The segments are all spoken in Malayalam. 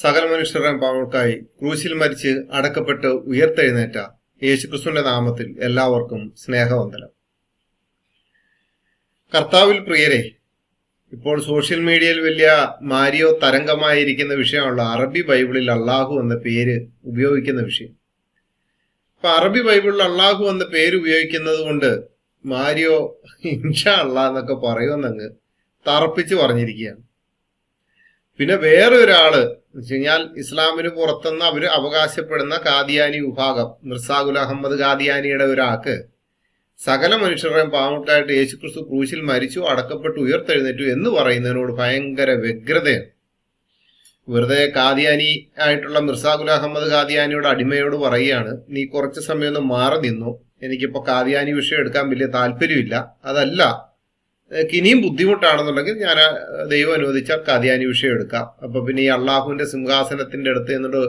സകല മനുഷ്യരുടെ പാവങ്ങൾക്കായി ക്രൂശിൽ മരിച്ച് അടക്കപ്പെട്ട് ഉയർത്തെഴുന്നേറ്റ യേശുക്രിസ്തുവിന്റെ നാമത്തിൽ എല്ലാവർക്കും സ്നേഹവന്ദനം. കർത്താവിൽ പ്രിയരെ, ഇപ്പോൾ സോഷ്യൽ മീഡിയയിൽ വലിയ മാരിയോ തരംഗമായിരിക്കുന്ന വിഷയമുള്ള അറബി ബൈബിളിൽ അള്ളാഹു എന്ന പേര് ഉപയോഗിക്കുന്ന വിഷയം. അപ്പൊ അറബി ബൈബിളിൽ അള്ളാഹു എന്ന പേര് ഉപയോഗിക്കുന്നത് കൊണ്ട് മാരിയോ ഇൻഷാ അള്ളാ എന്നൊക്കെ പറയുമെന്നങ്ങ് തറപ്പിച്ച് പറഞ്ഞിരിക്കുകയാണ്. പിന്നെ വേറെ ഒരാള് എന്ന് വെച്ച് കഴിഞ്ഞാൽ ഇസ്ലാമിന് പുറത്തുനിന്ന് അവര് അവകാശപ്പെടുന്ന കാദിയാനി വിഭാഗം, മിർസാ ഗുലാം അഹമ്മദ് കാദിയാനിയുടെ ഒരാൾക്ക് സകല മനുഷ്യരുടെയും പാവങ്ങൾക്കായിട്ട് യേശുക്രിസ്തു ക്രൂശിൽ മരിച്ചു, അടക്കപ്പെട്ടു, ഉയർത്തെഴുന്നേറ്റു എന്ന് പറയുന്നതിനോട് ഭയങ്കര വ്യഗ്രതയാണ്. വെറുതെ കാദിയാനി ആയിട്ടുള്ള മിർസാ ഗുലാം അഹമ്മദ് കാദിയാനിയുടെ അടിമയോട് പറയുകയാണ്, നീ കുറച്ച് സമയം ഒന്ന് മാറി നിന്നു, എനിക്കിപ്പോ കാദിയാനി വിഷയം എടുക്കാൻ വലിയ താല്പര്യമില്ല, അതല്ല ഇനിയും ബുദ്ധിമുട്ടാണെന്നുണ്ടെങ്കിൽ ഞാൻ ദൈവം അനുവദിച്ചാൽ കാദിയാനി വിഷയം എടുക്കാം. അപ്പൊ പിന്നെ ഈ അള്ളാഹുവിന്റെ സിംഹാസനത്തിന്റെ അടുത്ത് എന്നിട്ട്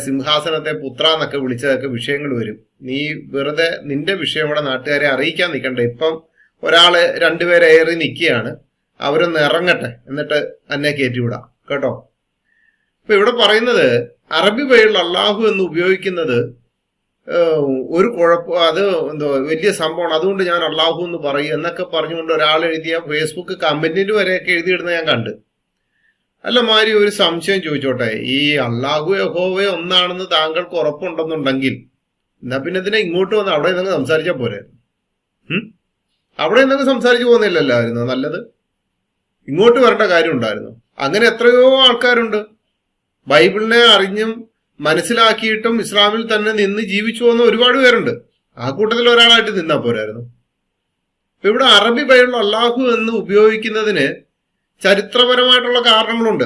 സിംഹാസനത്തെ പുത്ര എന്നൊക്കെ വിളിച്ചതൊക്കെ വിഷയങ്ങൾ വരും. നീ വെറുതെ നിന്റെ വിഷയം ഇവിടെ നാട്ടുകാരെ അറിയിക്കാൻ നിൽക്കണ്ട. ഇപ്പം ഒരാള് രണ്ടുപേരെ ഏറി നിൽക്കുകയാണ്, അവരൊന്ന് ഇറങ്ങട്ടെ, എന്നിട്ട് എന്നെ കയറ്റിവിടാം കേട്ടോ. അപ്പൊ ഇവിടെ പറയുന്നത് അറബി ബൈബിളിൽ അള്ളാഹു എന്ന് ഉപയോഗിക്കുന്നത് ഒരു കുഴപ്പം, അത് എന്തോ വലിയ സംഭവമാണ്, അതുകൊണ്ട് ഞാൻ അള്ളാഹു എന്ന് പറയും എന്നൊക്കെ പറഞ്ഞുകൊണ്ട് ഒരാൾ എഴുതിയ ഫേസ്ബുക്ക് കമന്റിന് വരെയൊക്കെ എഴുതിയിടുന്ന ഞാൻ കണ്ട്. അല്ല മാരി, ഒരു സംശയം ചോദിച്ചോട്ടെ, ഈ അള്ളാഹു യഹോവ ഒന്നാണെന്ന് താങ്കൾക്ക് ഉറപ്പുണ്ടെന്നുണ്ടെങ്കിൽ എന്നാ പിന്നെ ഇതിനെ ഇങ്ങോട്ട് വന്ന് അവിടെ നിന്നങ്ങ് സംസാരിച്ചാൽ പോരെ? അവിടെ നിന്നങ്ങ് സംസാരിച്ചു പോകുന്നില്ലല്ലായിരുന്നു നല്ലത്? ഇങ്ങോട്ട് വരേണ്ട കാര്യം ഉണ്ടായിരുന്നു. അങ്ങനെ എത്രയോ ആൾക്കാരുണ്ട് ബൈബിളിനെ അറിഞ്ഞും മനസ്സിലാക്കിയിട്ടും ഇസ്ലാമിൽ തന്നെ നിന്ന് ജീവിച്ചു പോകുന്ന ഒരുപാട് പേരുണ്ട്. ആ കൂട്ടത്തിൽ ഒരാളായിട്ട് നിന്നാ പോരായിരുന്നു. ഇപ്പൊ ഇവിടെ അറബി ബൈബിൾ അള്ളാഹു എന്ന് ഉപയോഗിക്കുന്നതിന് ചരിത്രപരമായിട്ടുള്ള കാരണങ്ങളുണ്ട്.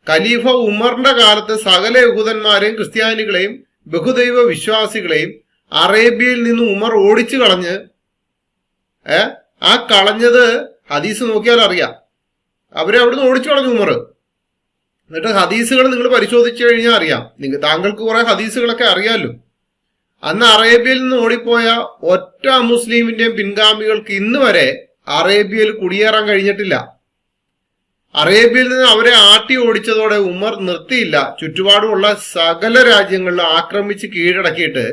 ഖലീഫ ഉമറിന്റെ കാലത്ത് സകല യഹൂദന്മാരെയും ക്രിസ്ത്യാനികളെയും ബഹുദൈവ വിശ്വാസികളെയും അറേബ്യയിൽ നിന്ന് ഉമർ ഓടിച്ചു കളഞ്ഞ്, ആ കളഞ്ഞത് ഹദീസ് നോക്കിയാൽ അറിയാം, അവരെ അവിടുന്ന് ഓടിച്ചു കളഞ്ഞു ഉമർ. എന്നിട്ട് ഹദീസുകൾ നിങ്ങൾ പരിശോധിച്ചു കഴിഞ്ഞാൽ അറിയാം, താങ്കൾക്ക് കുറെ ഹദീസുകളൊക്കെ അറിയാമല്ലോ. അന്ന് അറേബ്യയിൽ നിന്ന് ഓടിപ്പോയ ഒറ്റ മുസ്ലിമിന്റെയും പിൻഗാമികൾക്ക് ഇന്ന് വരെ അറേബ്യയിൽ കുടിയേറാൻ കഴിഞ്ഞിട്ടില്ല. അറേബ്യയിൽ നിന്ന് അവരെ ആട്ടി ഓടിച്ചതോടെ ഉമർ നിർത്തിയില്ല, ചുറ്റുപാടുമുള്ള സകല രാജ്യങ്ങളിൽ ആക്രമിച്ച് കീഴടക്കിയിട്ട്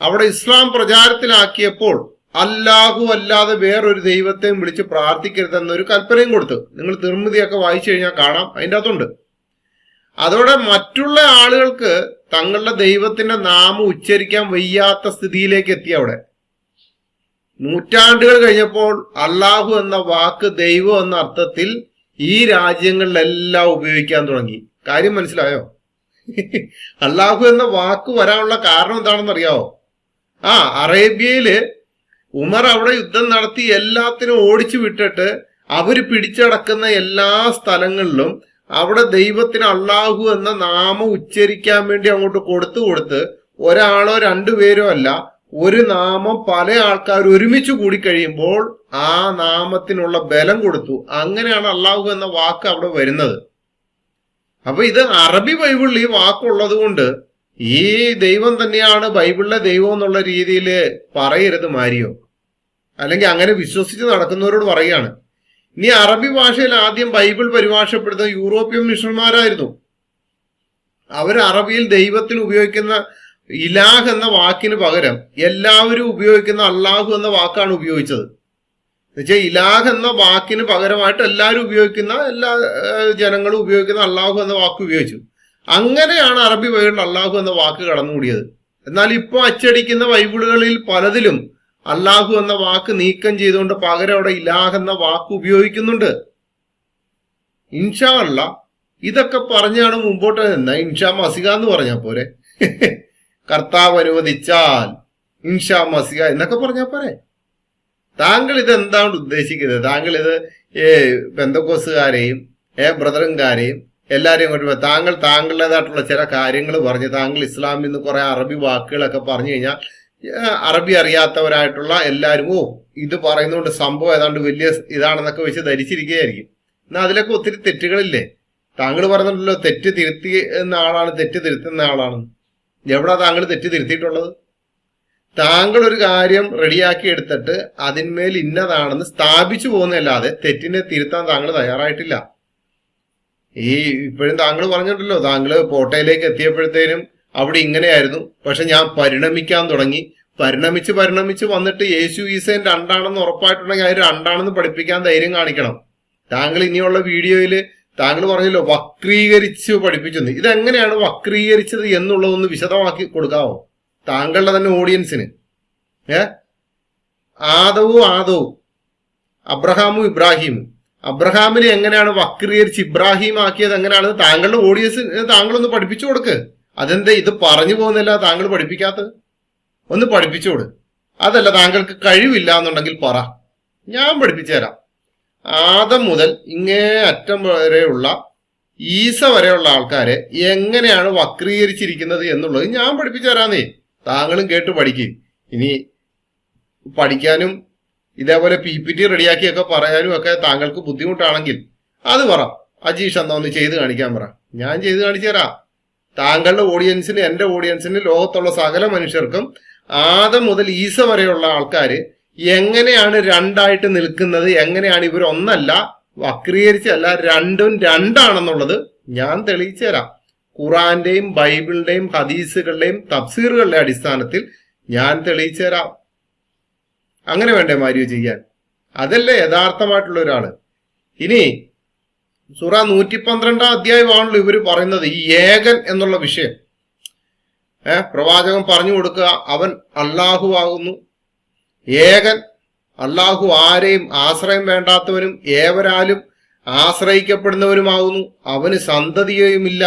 അവിടെ ഇസ്ലാം പ്രചാരത്തിലാക്കിയപ്പോൾ അല്ലാഹു അല്ലാതെ വേറൊരു ദൈവത്തെയും വിളിച്ച് പ്രാർത്ഥിക്കരുതെന്നൊരു കൽപ്പനയും കൊടുത്തു. നിങ്ങൾ തിർമിതിയൊക്കെ വായിച്ചു കഴിഞ്ഞാൽ കാണാം, അതിൻ്റെ അകത്തുണ്ട്. അതോടെ മറ്റുള്ള ആളുകൾക്ക് തങ്ങളുടെ ദൈവത്തിന്റെ നാമം ഉച്ചരിക്കാൻ വയ്യാത്ത സ്ഥിതിയിലേക്ക് എത്തി. അവിടെ നൂറ്റാണ്ടുകൾ കഴിഞ്ഞപ്പോൾ അള്ളാഹു എന്ന വാക്ക് ദൈവം എന്ന അർത്ഥത്തിൽ ഈ രാജ്യങ്ങളിലെല്ലാം ഉപയോഗിക്കാൻ തുടങ്ങി. കാര്യം മനസ്സിലായോ? അള്ളാഹു എന്ന വാക്ക് വരാനുള്ള കാരണം എന്താണെന്ന് അറിയാവോ? അറേബ്യയില് ഉമർ അവിടെ യുദ്ധം നടത്തി എല്ലാത്തിനും ഓടിച്ചു വിട്ടിട്ട് അവര് പിടിച്ചടക്കുന്ന എല്ലാ സ്ഥലങ്ങളിലും അവിടെ ദൈവത്തിന് അള്ളാഹു എന്ന നാമം ഉച്ചരിക്കാൻ വേണ്ടി അങ്ങോട്ട് കൊടുത്ത് ഒരാളോ രണ്ടുപേരോ അല്ല, ഒരു നാമം പല ആൾക്കാർ ഒരുമിച്ച് കൂടി കഴിയുമ്പോൾ ആ നാമത്തിനുള്ള ബലം കൊടുത്തു. അങ്ങനെയാണ് അള്ളാഹു എന്ന വാക്ക് അവിടെ വരുന്നത്. അപ്പൊ ഇത് അറബി ബൈബിളിൽ ഈ വാക്കുള്ളത് കൊണ്ട് ഈ ദൈവം തന്നെയാണ് ബൈബിളിലെ ദൈവം എന്നുള്ള രീതിയിൽ പറയരുത് മാരിയോ. അല്ലെങ്കിൽ അങ്ങനെ വിശ്വസിച്ച് നടക്കുന്നവരോട് പറയുകയാണ്. ഇനി അറബി ഭാഷയിൽ ആദ്യം ബൈബിൾ പരിഭാഷപ്പെടുന്ന യൂറോപ്യൻ മിഷണന്മാരായിരുന്നു. അവർ അറബിയിൽ ദൈവത്തിന് ഉപയോഗിക്കുന്ന ഇലാഹ് എന്ന വാക്കിന് പകരം എല്ലാവരും ഉപയോഗിക്കുന്ന അള്ളാഹു എന്ന വാക്കാണ് ഉപയോഗിച്ചത്. എന്നുവെച്ചാൽ ഇലാഹ് എന്ന വാക്കിന് പകരമായിട്ട് എല്ലാവരും ഉപയോഗിക്കുന്ന, എല്ലാ ജനങ്ങളും ഉപയോഗിക്കുന്ന അള്ളാഹു എന്ന വാക്ക് ഉപയോഗിച്ചു. അങ്ങനെയാണ് അറബി ബൈബിളിൽ അള്ളാഹു എന്ന വാക്ക് കടന്നുകൂടിയത്. എന്നാൽ ഇപ്പോൾ അച്ചടിക്കുന്ന ബൈബിളുകളിൽ പലതിലും അള്ളാഹു എന്ന വാക്ക് നീക്കം ചെയ്തുകൊണ്ട് പകരം അവിടെ ഇലാഹ് എന്ന വാക്ക് ഉപയോഗിക്കുന്നുണ്ട്. ഇൻഷാ അല്ലാ ഇതൊക്കെ പറഞ്ഞാണ് മുമ്പോട്ട് നിന്ന് ഇൻഷാ മസിക എന്ന് പറഞ്ഞാൽ പോരെ? കർത്താവ് അനുവദിച്ചാൽ ഇൻഷാ മസിക എന്നൊക്കെ പറഞ്ഞാൽ പോരെ? താങ്കൾ ഇത് എന്താണ് ഉദ്ദേശിക്കുന്നത്? താങ്കൾ ഇത് പെന്തക്കോസുകാരെയും ബ്രദറുകാരെയും എല്ലാരെയും കൊണ്ട് താങ്കളുടേതായിട്ടുള്ള ചില കാര്യങ്ങൾ പറഞ്ഞ് താങ്കൾ ഇസ്ലാമിൽ നിന്ന് കുറെ അറബി വാക്കുകളൊക്കെ പറഞ്ഞു കഴിഞ്ഞാൽ അറബി അറിയാത്തവരായിട്ടുള്ള എല്ലാവരും ഇത് പറയുന്നതുകൊണ്ട് സംഭവം ഏതാണ്ട് വലിയ ഇതാണെന്നൊക്കെ വെച്ച് ധരിച്ചിരിക്കുകയായിരിക്കും. എന്നാൽ അതിലൊക്കെ ഒത്തിരി തെറ്റുകളില്ലേ? താങ്കൾ പറയുന്നുണ്ടല്ലോ തെറ്റ് തിരുത്തുന്ന ആളാണ്, തെറ്റ് തിരുത്തുന്ന ആളാണ്. എവിടാ താങ്കൾ തെറ്റ് തിരുത്തിയിട്ടുള്ളത്? താങ്കൾ ഒരു കാര്യം റെഡിയാക്കി എടുത്തിട്ട് അതിന്മേൽ ഇന്നതാണെന്ന് സ്ഥാപിച്ചു പോകുന്നതല്ലാതെ തെറ്റിനെ തിരുത്താൻ താങ്കൾ തയ്യാറായിട്ടില്ല. ഈ ഇപ്പോഴും താങ്കൾ പറഞ്ഞിട്ടല്ലോ, താങ്കള് പോട്ടയിലേക്ക് എത്തിയപ്പോഴത്തേനും അവിടെ ഇങ്ങനെയായിരുന്നു, പക്ഷെ ഞാൻ പരിണമിക്കാൻ തുടങ്ങി. പരിണമിച്ച് വന്നിട്ട് യേശു ഈസൻ രണ്ടാണെന്ന് ഉറപ്പായിട്ടുണ്ടെങ്കിൽ അത് രണ്ടാണെന്ന് പഠിപ്പിക്കാൻ ധൈര്യം കാണിക്കണം. താങ്കൾ ഇനിയുള്ള വീഡിയോയിൽ താങ്കൾ പറഞ്ഞല്ലോ വക്രീകരിച്ച് പഠിപ്പിച്ചെന്ന്. ഇതെങ്ങനെയാണ് വക്രീകരിച്ചത് എന്നുള്ളതൊന്ന് വിശദമാക്കി കൊടുക്കാവോ താങ്കളുടെ തന്നെ ഓഡിയൻസിന്? ആദവും അബ്രഹാമും ഇബ്രാഹിമും, അബ്രഹാമിനെ എങ്ങനെയാണ് വക്രീകരിച്ച് ഇബ്രാഹിം ആക്കിയത് എങ്ങനെയാണെന്ന് താങ്കളുടെ ഓഡിയൻസിന് താങ്കളൊന്ന് പഠിപ്പിച്ചു കൊടുക്ക്. അതെന്താ ഇത് പറഞ്ഞു പോകുന്നില്ല താങ്കൾ പഠിപ്പിക്കാത്തത്? ഒന്ന് പഠിപ്പിച്ചു കൊടു. അതല്ല താങ്കൾക്ക് കഴിവില്ല എന്നുണ്ടെങ്കിൽ പറ, ഞാൻ പഠിപ്പിച്ചു തരാം. ആദം മുതൽ ഇങ്ങേ അറ്റം വരെയുള്ള ഈസ വരെയുള്ള ആൾക്കാരെ എങ്ങനെയാണ് വക്രീകരിച്ചിരിക്കുന്നത് എന്നുള്ളത് ഞാൻ പഠിപ്പിച്ചു തരാന്നേ. താങ്കളും കേട്ട് പഠിക്കും. ഇനി പഠിക്കാനും ഇതേപോലെ PPT റെഡിയാക്കിയൊക്കെ പറയാനും ഒക്കെ താങ്കൾക്ക് ബുദ്ധിമുട്ടാണെങ്കിൽ അത് പറ. അജീഷ് എന്നാ ഒന്ന് ചെയ്ത് കാണിക്കാൻ പറ, ഞാൻ ചെയ്ത് കാണിച്ചു തരാം. താങ്കളുടെ ഓഡിയൻസിന്, എന്റെ ഓഡിയൻസിന്, ലോകത്തുള്ള സകല മനുഷ്യർക്കും ആദം മുതൽ ഈസ വരെയുള്ള ആൾക്കാര് എങ്ങനെയാണ് രണ്ടായിട്ട് നിൽക്കുന്നത്, എങ്ങനെയാണ് ഇവർ ഒന്നല്ല, വക്രീകരിച്ചല്ല, രണ്ടും രണ്ടാണെന്നുള്ളത് ഞാൻ തെളിയിച്ചു തരാം. ഖുറാന്റെയും ബൈബിളിന്റെയും ഹദീസുകളുടെയും തഫ്സീറുകളുടെ അടിസ്ഥാനത്തിൽ ഞാൻ തെളിയിച്ചു തരാം. അങ്ങനെ വേണ്ടേ മാരിയോ ചെയ്യാൻ? അതല്ലേ യഥാർത്ഥമായിട്ടുള്ള ഒരാള്. ഇനി സൂറ 112 അധ്യായമാണല്ലോ ഇവര് പറയുന്നത് ഈ ഏകൻ എന്നുള്ള വിഷയം. പ്രവാചകൻ പറഞ്ഞു കൊടുക്കുക, അവൻ അള്ളാഹു ആകുന്നു, ഏകൻ. അള്ളാഹു ആരെയും ആശ്രയം വേണ്ടാത്തവനും ഏവരാലും ആശ്രയിക്കപ്പെടുന്നവനുമാകുന്നു. അവന് സന്തതിയുമില്ല,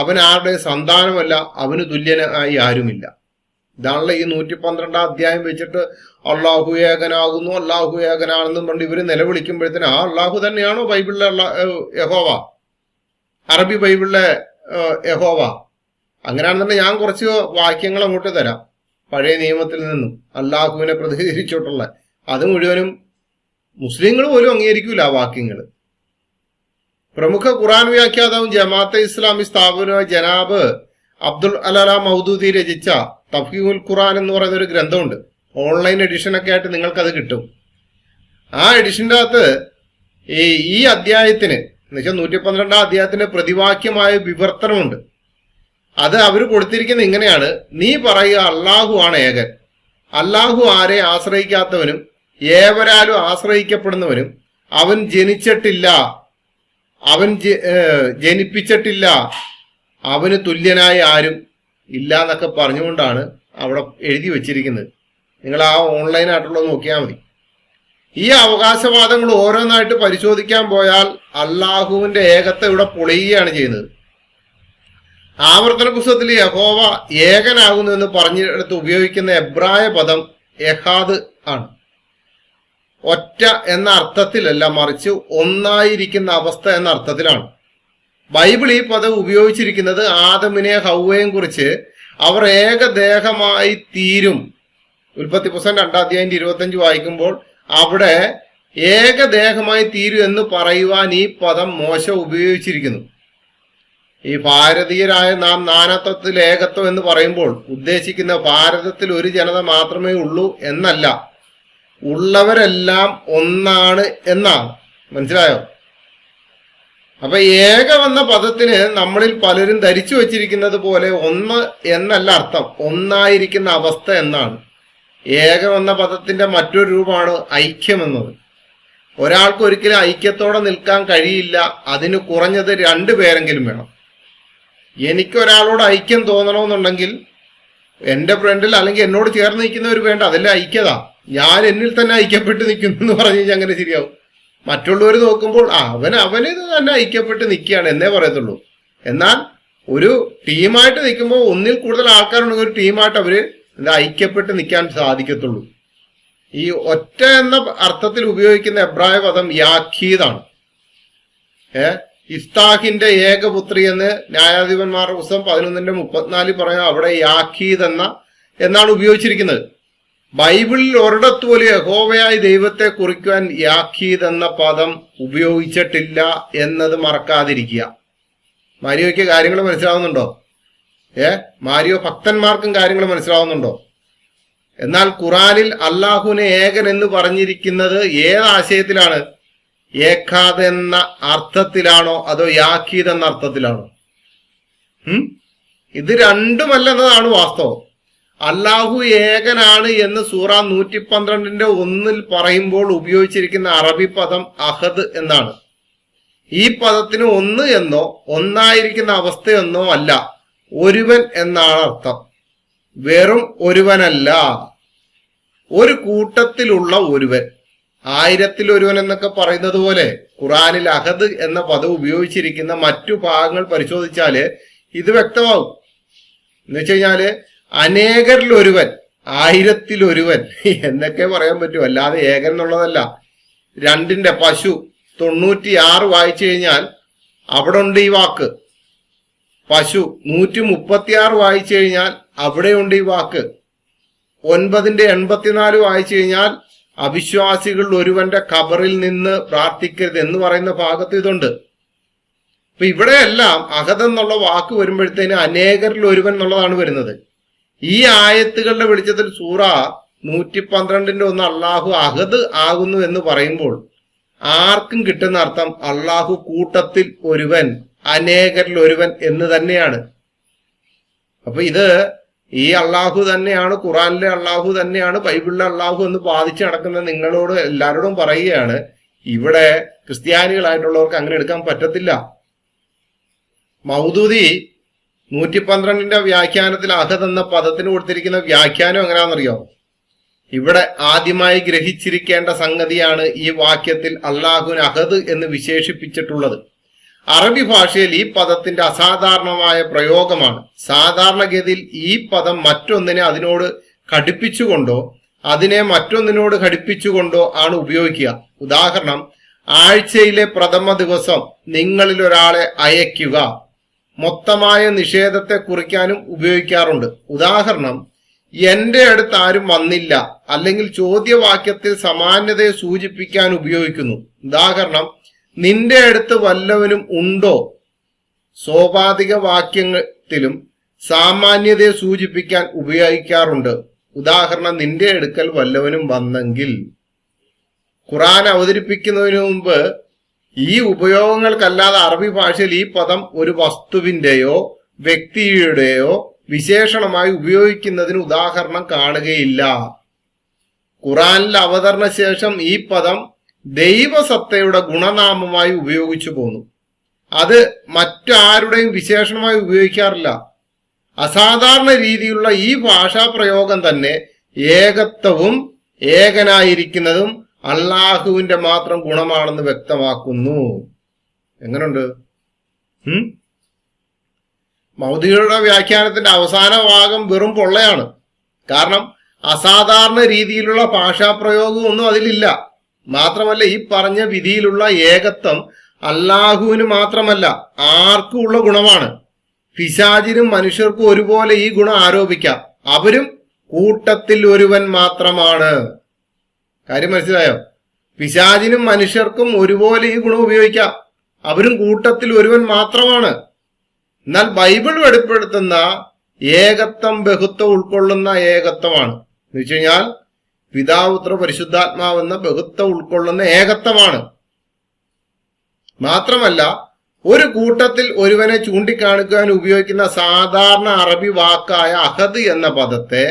അവൻ ആരുടെ സന്താനമല്ല, അവന് തുല്യനായി ആരുമില്ല. ഇതാണല്ലോ ഈ 112 അധ്യായം വെച്ചിട്ട് അള്ളാഹു ഏകനാകുന്നു, അള്ളാഹു ഏകനാണെന്നും പണ്ട് ഇവര് നിലവിളിക്കുമ്പോഴത്തേന് ആ അള്ളാഹു തന്നെയാണോ ബൈബിളിലെ യഹോവ, അറബി ബൈബിളിലെ യഹോവ? അങ്ങനെയാണെന്നുണ്ടെങ്കിൽ ഞാൻ കുറച്ച് വാക്യങ്ങൾ അങ്ങോട്ട് തരാം പഴയ നിയമത്തിൽ നിന്നും അള്ളാഹുവിനെ പ്രതിനിധീകരിച്ചിട്ടുള്ള. അത് മുഴുവനും മുസ്ലിങ്ങൾ പോലും അംഗീകരിക്കൂല ആ വാക്യങ്ങൾ. പ്രമുഖ ഖുറാൻ വ്യാഖ്യാതാവും ജമാഅത്തെ ഇസ്ലാമി സ്ഥാപനമായ ജനാബ് അബ്ദുൽ അലാല മൗദൂദി രചിച്ച തഫ്ഹീഉൽ ഖുറാൻ എന്ന് പറയുന്ന ഒരു ഗ്രന്ഥമുണ്ട്. ഓൺലൈൻ എഡിഷനൊക്കെ ആയിട്ട് നിങ്ങൾക്കത് കിട്ടും. ആ എഡിഷൻ്റെ അകത്ത് ഈ അധ്യായത്തിന് എന്നുവെച്ചാൽ 112 അധ്യായത്തിന് പ്രതിവാക്യമായ വിവർത്തനമുണ്ട്. അത് അവർ കൊടുത്തിരിക്കുന്നത് ഇങ്ങനെയാണ്: നീ പറയുക അള്ളാഹു ആണ് ഏകൻ, അള്ളാഹു ആരെ ആശ്രയിക്കാത്തവനും ഏവരാലും ആശ്രയിക്കപ്പെടുന്നവനും, അവൻ ജനിച്ചിട്ടില്ല, അവൻ ജനിപ്പിച്ചിട്ടില്ല, അവന് തുല്യനായ ആരും ഇല്ല എന്നൊക്കെ പറഞ്ഞുകൊണ്ടാണ് അവിടെ എഴുതി വച്ചിരിക്കുന്നത്. നിങ്ങൾ ആ ഓൺലൈനായിട്ടുള്ളത് നോക്കിയാൽ മതി. ഈ അവകാശവാദങ്ങൾ ഓരോന്നായിട്ട് പരിശോധിക്കാൻ പോയാൽ അള്ളാഹുവിന്റെ ഏകത്വം ഇവിടെ പൊളിയുകയാണ് ചെയ്യുന്നത്. ആവർത്തന പുസ്തകത്തിൽ യഹോവ ഏകനാകുന്നു എന്ന് പറഞ്ഞെടുത്ത് ഉപയോഗിക്കുന്ന എബ്രായ പദം എഹാദ് ആണ്. ഒറ്റ എന്ന അർത്ഥത്തിലല്ല, മറിച്ച് ഒന്നായിരിക്കുന്ന അവസ്ഥ എന്ന അർത്ഥത്തിലാണ്. ബൈബിൾ ഈ പദം ഉപയോഗിച്ചിരിക്കുന്നത് ആദമിനെ ഹൗവയും കുറിച്ച് അവർ ഏകദേഹമായി തീരും. ഉൽപ്പത്തി പുസ്തകം 2 അധ്യായം 25 വായിക്കുമ്പോൾ അവിടെ ഏകദേഹമായി തീരും എന്ന് പറയുവാൻ ഈ പദം മോശ ഉപയോഗിച്ചിരിക്കുന്നു. ഈ ഭാരതീയരായ നാം നാനാത്വത്തിൽ ഏകത്വം എന്ന് പറയുമ്പോൾ ഉദ്ദേശിക്കുന്ന ഭാരതത്തിൽ ഒരു ജനത മാത്രമേ ഉള്ളൂ എന്നല്ല, ഉള്ളവരെല്ലാം ഒന്നാണ് എന്നാണ്. മനസ്സിലായോ? അപ്പൊ ഏകമെന്ന പദത്തിന് നമ്മളിൽ പലരും ധരിച്ചു വച്ചിരിക്കുന്നത് പോലെ ഒന്ന് എന്നല്ല അർത്ഥം, ഒന്നായിരിക്കുന്ന അവസ്ഥ എന്നാണ്. ഏകമെന്ന പദത്തിന്റെ മറ്റൊരു രൂപമാണ് ഐക്യം എന്നത്. ഒരാൾക്ക് ഒരിക്കലും ഐക്യത്തോടെ നിൽക്കാൻ കഴിയില്ല, അതിന് കുറഞ്ഞത് 2 പേരെങ്കിലും വേണം. എനിക്കൊരാളോട് ഐക്യം തോന്നണമെന്നുണ്ടെങ്കിൽ എന്റെ ഫ്രണ്ടിൽ അല്ലെങ്കിൽ എന്നോട് ചേർന്ന് നിൽക്കുന്നവർ വേണ്ട, അതല്ലേ ഐക്യത. ഞാൻ എന്നിൽ തന്നെ ഐക്യപ്പെട്ട് നിൽക്കുന്നു എന്ന് പറഞ്ഞു കഴിഞ്ഞാൽ അങ്ങനെ ശരിയാവും. മറ്റുള്ളവർ നോക്കുമ്പോൾ അവന് തന്നെ ഐക്യപ്പെട്ട് നിൽക്കുകയാണ് എന്നേ പറയത്തുള്ളൂ. എന്നാൽ ഒരു ടീമായിട്ട് നിൽക്കുമ്പോൾ ഒന്നിൽ കൂടുതൽ ആൾക്കാരുണ്ടെങ്കിൽ ഒരു ടീമായിട്ട് അവര് ഐക്യപ്പെട്ട് നിൽക്കാൻ സാധിക്കത്തുള്ളൂ. ഈ ഒറ്റ എന്ന അർത്ഥത്തിൽ ഉപയോഗിക്കുന്ന എബ്രായ പദം യാഖീദാണ്. ഇഫ്താഹിന്റെ ഏകപുത്രി എന്ന് ന്യായാധിപന്മാരുടെ പുസ്തകം 11:34 പറയാം. അവിടെ യാഖീദ് എന്നാണ് ഉപയോഗിച്ചിരിക്കുന്നത്. ബൈബിളിൽ ഒരിടത്ത് പോലും യഹോവയായ ദൈവത്തെ കുറിക്കുവാൻ യാഖീദ് എന്ന പദം ഉപയോഗിച്ചിട്ടില്ല എന്നത് മറക്കാതിരിക്കുക. മാരിയോയ്ക്ക് കാര്യങ്ങൾ മനസ്സിലാവുന്നുണ്ടോ? മാരിയോ ഭക്തന്മാർക്കും കാര്യങ്ങൾ മനസ്സിലാവുന്നുണ്ടോ? എന്നാൽ ഖുറാനിൽ അള്ളാഹുവിനെ ഏകൻ എന്ന് പറഞ്ഞിരിക്കുന്നത് ഏതാശയത്തിലാണ്? ഏഖാദ് എന്ന അർത്ഥത്തിലാണോ അതോ യാക്കീദ് എന്ന അർത്ഥത്തിലാണോ? ഇത് രണ്ടുമല്ലെന്നതാണ് വാസ്തവം. അള്ളാഹു ഏകനാണ് എന്ന് സൂറ 112:1 പറയുമ്പോൾ ഉപയോഗിച്ചിരിക്കുന്ന അറബി പദം അഹദ് എന്നാണ്. ഈ പദത്തിന് ഒന്ന് എന്നോ ഒന്നായിരിക്കുന്ന അവസ്ഥയെന്നോ അല്ല, ഒരുവൻ എന്നാണ് അർത്ഥം. വെറും ഒരുവനല്ല, ഒരു കൂട്ടത്തിലുള്ള ഒരുവൻ. 1000-ൽ-1 എന്നൊക്കെ പറയുന്നത് പോലെ ഖുറാനിൽ അഹദ് എന്ന പദം ഉപയോഗിച്ചിരിക്കുന്ന മറ്റു ഭാഗങ്ങൾ പരിശോധിച്ചാല് ഇത് വ്യക്തമാവും. എന്നുവെച്ച് കഴിഞ്ഞാല് അനേകരിൽ-1, 1000-ൽ-1 എന്നൊക്കെ പറയാൻ പറ്റും, അല്ലാതെ ഏകൻ എന്നുള്ളതല്ല. 2ന്റെ പശു 96 വായിച്ചു കഴിഞ്ഞാൽ അവിടെ ഉണ്ട് ഈ വാക്ക്. പശു 136 വായിച്ചു കഴിഞ്ഞാൽ അവിടെയുണ്ട് ഈ വാക്ക്. 9ന്റെ 84 വായിച്ചു കഴിഞ്ഞാൽ അവിശ്വാസികൾ ഒരുവന്റെ ഖബറിൽ നിന്ന് പ്രാർത്ഥിക്കരുത് എന്ന് പറയുന്ന ഭാഗത്ത് ഇതുണ്ട്. അപ്പൊ ഇവിടെയെല്ലാം അഹദ് എന്നുള്ള വാക്ക് വരുമ്പോഴത്തേന് അനേകരിൽ-1 എന്നുള്ളതാണ് വരുന്നത്. ഈ ആയത്തുകളുടെ വെളിച്ചത്തിൽ സൂറ 112:1 അള്ളാഹു അഹദ് ആകുന്നു എന്ന് പറയുമ്പോൾ ആർക്കും കിട്ടുന്ന അർത്ഥം അള്ളാഹു കൂട്ടത്തിൽ ഒരുവൻ, അനേകരിൽ-1 എന്ന് തന്നെയാണ്. അപ്പൊ ഇത് ഈ അള്ളാഹു തന്നെയാണ്, ഖുറാനിലെ അള്ളാഹു തന്നെയാണ്, ബൈബിളിലെ അള്ളാഹു എന്ന് ബാധിച്ച് നടക്കുന്ന നിങ്ങളോട് എല്ലാവരോടും പറയുകയാണ്. ഇവിടെ ക്രിസ്ത്യാനികളായിട്ടുള്ളവർക്ക് അങ്ങനെ എടുക്കാൻ പറ്റത്തില്ല. മൗദൂദി 112ന്റെ വ്യാഖ്യാനത്തിൽ അഹദ് എന്ന പദത്തിന് കൊടുത്തിരിക്കുന്ന വ്യാഖ്യാനം എങ്ങനെയാണെന്നറിയോ? ഇവിടെ ആദ്യമായി ഗ്രഹിച്ചിരിക്കേണ്ട സംഗതിയാണ് ഈ വാക്യത്തിൽ അള്ളാഹുവിന് അഹദ് എന്ന് വിശേഷിപ്പിച്ചിട്ടുള്ളത്. അറബി ഭാഷയിൽ ഈ പദത്തിന്റെ അസാധാരണമായ പ്രയോഗമാണ്. സാധാരണഗതിയിൽ ഈ പദം മറ്റൊന്നിനെ അതിനോട് ഘടിപ്പിച്ചുകൊണ്ടോ അതിനെ മറ്റൊന്നിനോട് ഘടിപ്പിച്ചുകൊണ്ടോ ആണ് ഉപയോഗിക്കുക. ഉദാഹരണം, ആഴ്ചയിലെ പ്രഥമ ദിവസം നിങ്ങളിൽ ഒരാളെ അയക്കുക മൊത്തമായ നിഷേധത്തെ കുറിക്കാനും ഉപയോഗിക്കാറുണ്ട്. ഉദാഹരണം, എന്റെ അടുത്ത് ആരും വന്നില്ല അല്ലെങ്കിൽ ചോദ്യവാക്യത്തിൽ സമാന്യതയെ സൂചിപ്പിക്കാൻ ഉപയോഗിക്കുന്നു. ഉദാഹരണം, നിന്റെ അടുത്ത് വല്ലവനും ഉണ്ടോ? സ്വാഭാവിക വാക്യത്തിലും സാമാന്യതയെ സൂചിപ്പിക്കാൻ ഉപയോഗിക്കാറുണ്ട്. ഉദാഹരണം, നിന്റെ അടുക്കൽ വല്ലവനും വന്നെങ്കിൽ. ഖുർആൻ അവതരിപ്പിക്കുന്നതിന് മുമ്പ് ഈ ഉപയോഗങ്ങൾക്കല്ലാതെ അറബി ഭാഷയിൽ ഈ പദം ഒരു വസ്തുവിന്റെയോ വ്യക്തിയുടെയോ വിശേഷണമായി ഉപയോഗിക്കുന്നതിന് ഉദാഹരണം കാണുകയില്ല. ഖുർആനിൽ അവതരണ ശേഷം ഈ പദം ദൈവസത്തയുടെ ഗുണനാമമായി ഉപയോഗിച്ചു പോന്നു. അത് മറ്റാരുടെയും വിശേഷണമായി ഉപയോഗിക്കാറില്ല. അസാധാരണ രീതിയിലുള്ള ഈ ഭാഷാപ്രയോഗം തന്നെ ഏകത്വവും ഏകനായിരിക്കുന്നതും അള്ളാഹുവിന്റെ മാത്രം ഗുണമാണെന്ന് വ്യക്തമാക്കുന്നു. എങ്ങനുണ്ട്? മൗദൂദിയുടെ വ്യാഖ്യാനത്തിന്റെ അവസാന ഭാഗം വെറും പൊള്ളയാണ്. കാരണം അസാധാരണ രീതിയിലുള്ള ഭാഷാപ്രയോഗം ഒന്നും അതിലില്ല. മാത്രമല്ല, ഈ പറഞ്ഞ വിധിയിലുള്ള ഏകത്വം അള്ളാഹുവിന് മാത്രമല്ല ആർക്കും ഉള്ള ഗുണമാണ്. പിശാചിനും മനുഷ്യർക്കും ഒരുപോലെ ഈ ഗുണം ആരോപിക്കാം. അവരും കൂട്ടത്തിൽ ഒരുവൻ മാത്രമാണ്. കാര്യം മനസ്സിലായോ? പിശാചിനും മനുഷ്യർക്കും ഒരുപോലെ ഈ ഗുണം ഉപയോഗിക്കാം. അവരും കൂട്ടത്തിൽ ഒരുവൻ മാത്രമാണ്. എന്നാൽ ബൈബിൾ വെളിപ്പെടുത്തുന്ന ഏകത്വം ബഹുത്വം ഉൾക്കൊള്ളുന്ന ഏകത്വമാണ്. എന്ന് വെച്ച് കഴിഞ്ഞാൽ പിതാപുത്ര പരിശുദ്ധാത്മാവെന്ന ബഹുത്വം ഉൾക്കൊള്ളുന്ന ഏകത്വമാണ്. മാത്രമല്ല, ഒരു കൂട്ടത്തിൽ ഒരുവനെ ചൂണ്ടിക്കാണിക്കാൻ ഉപയോഗിക്കുന്ന സാധാരണ അറബി വാക്കായ അഹദ് എന്ന പദത്തെ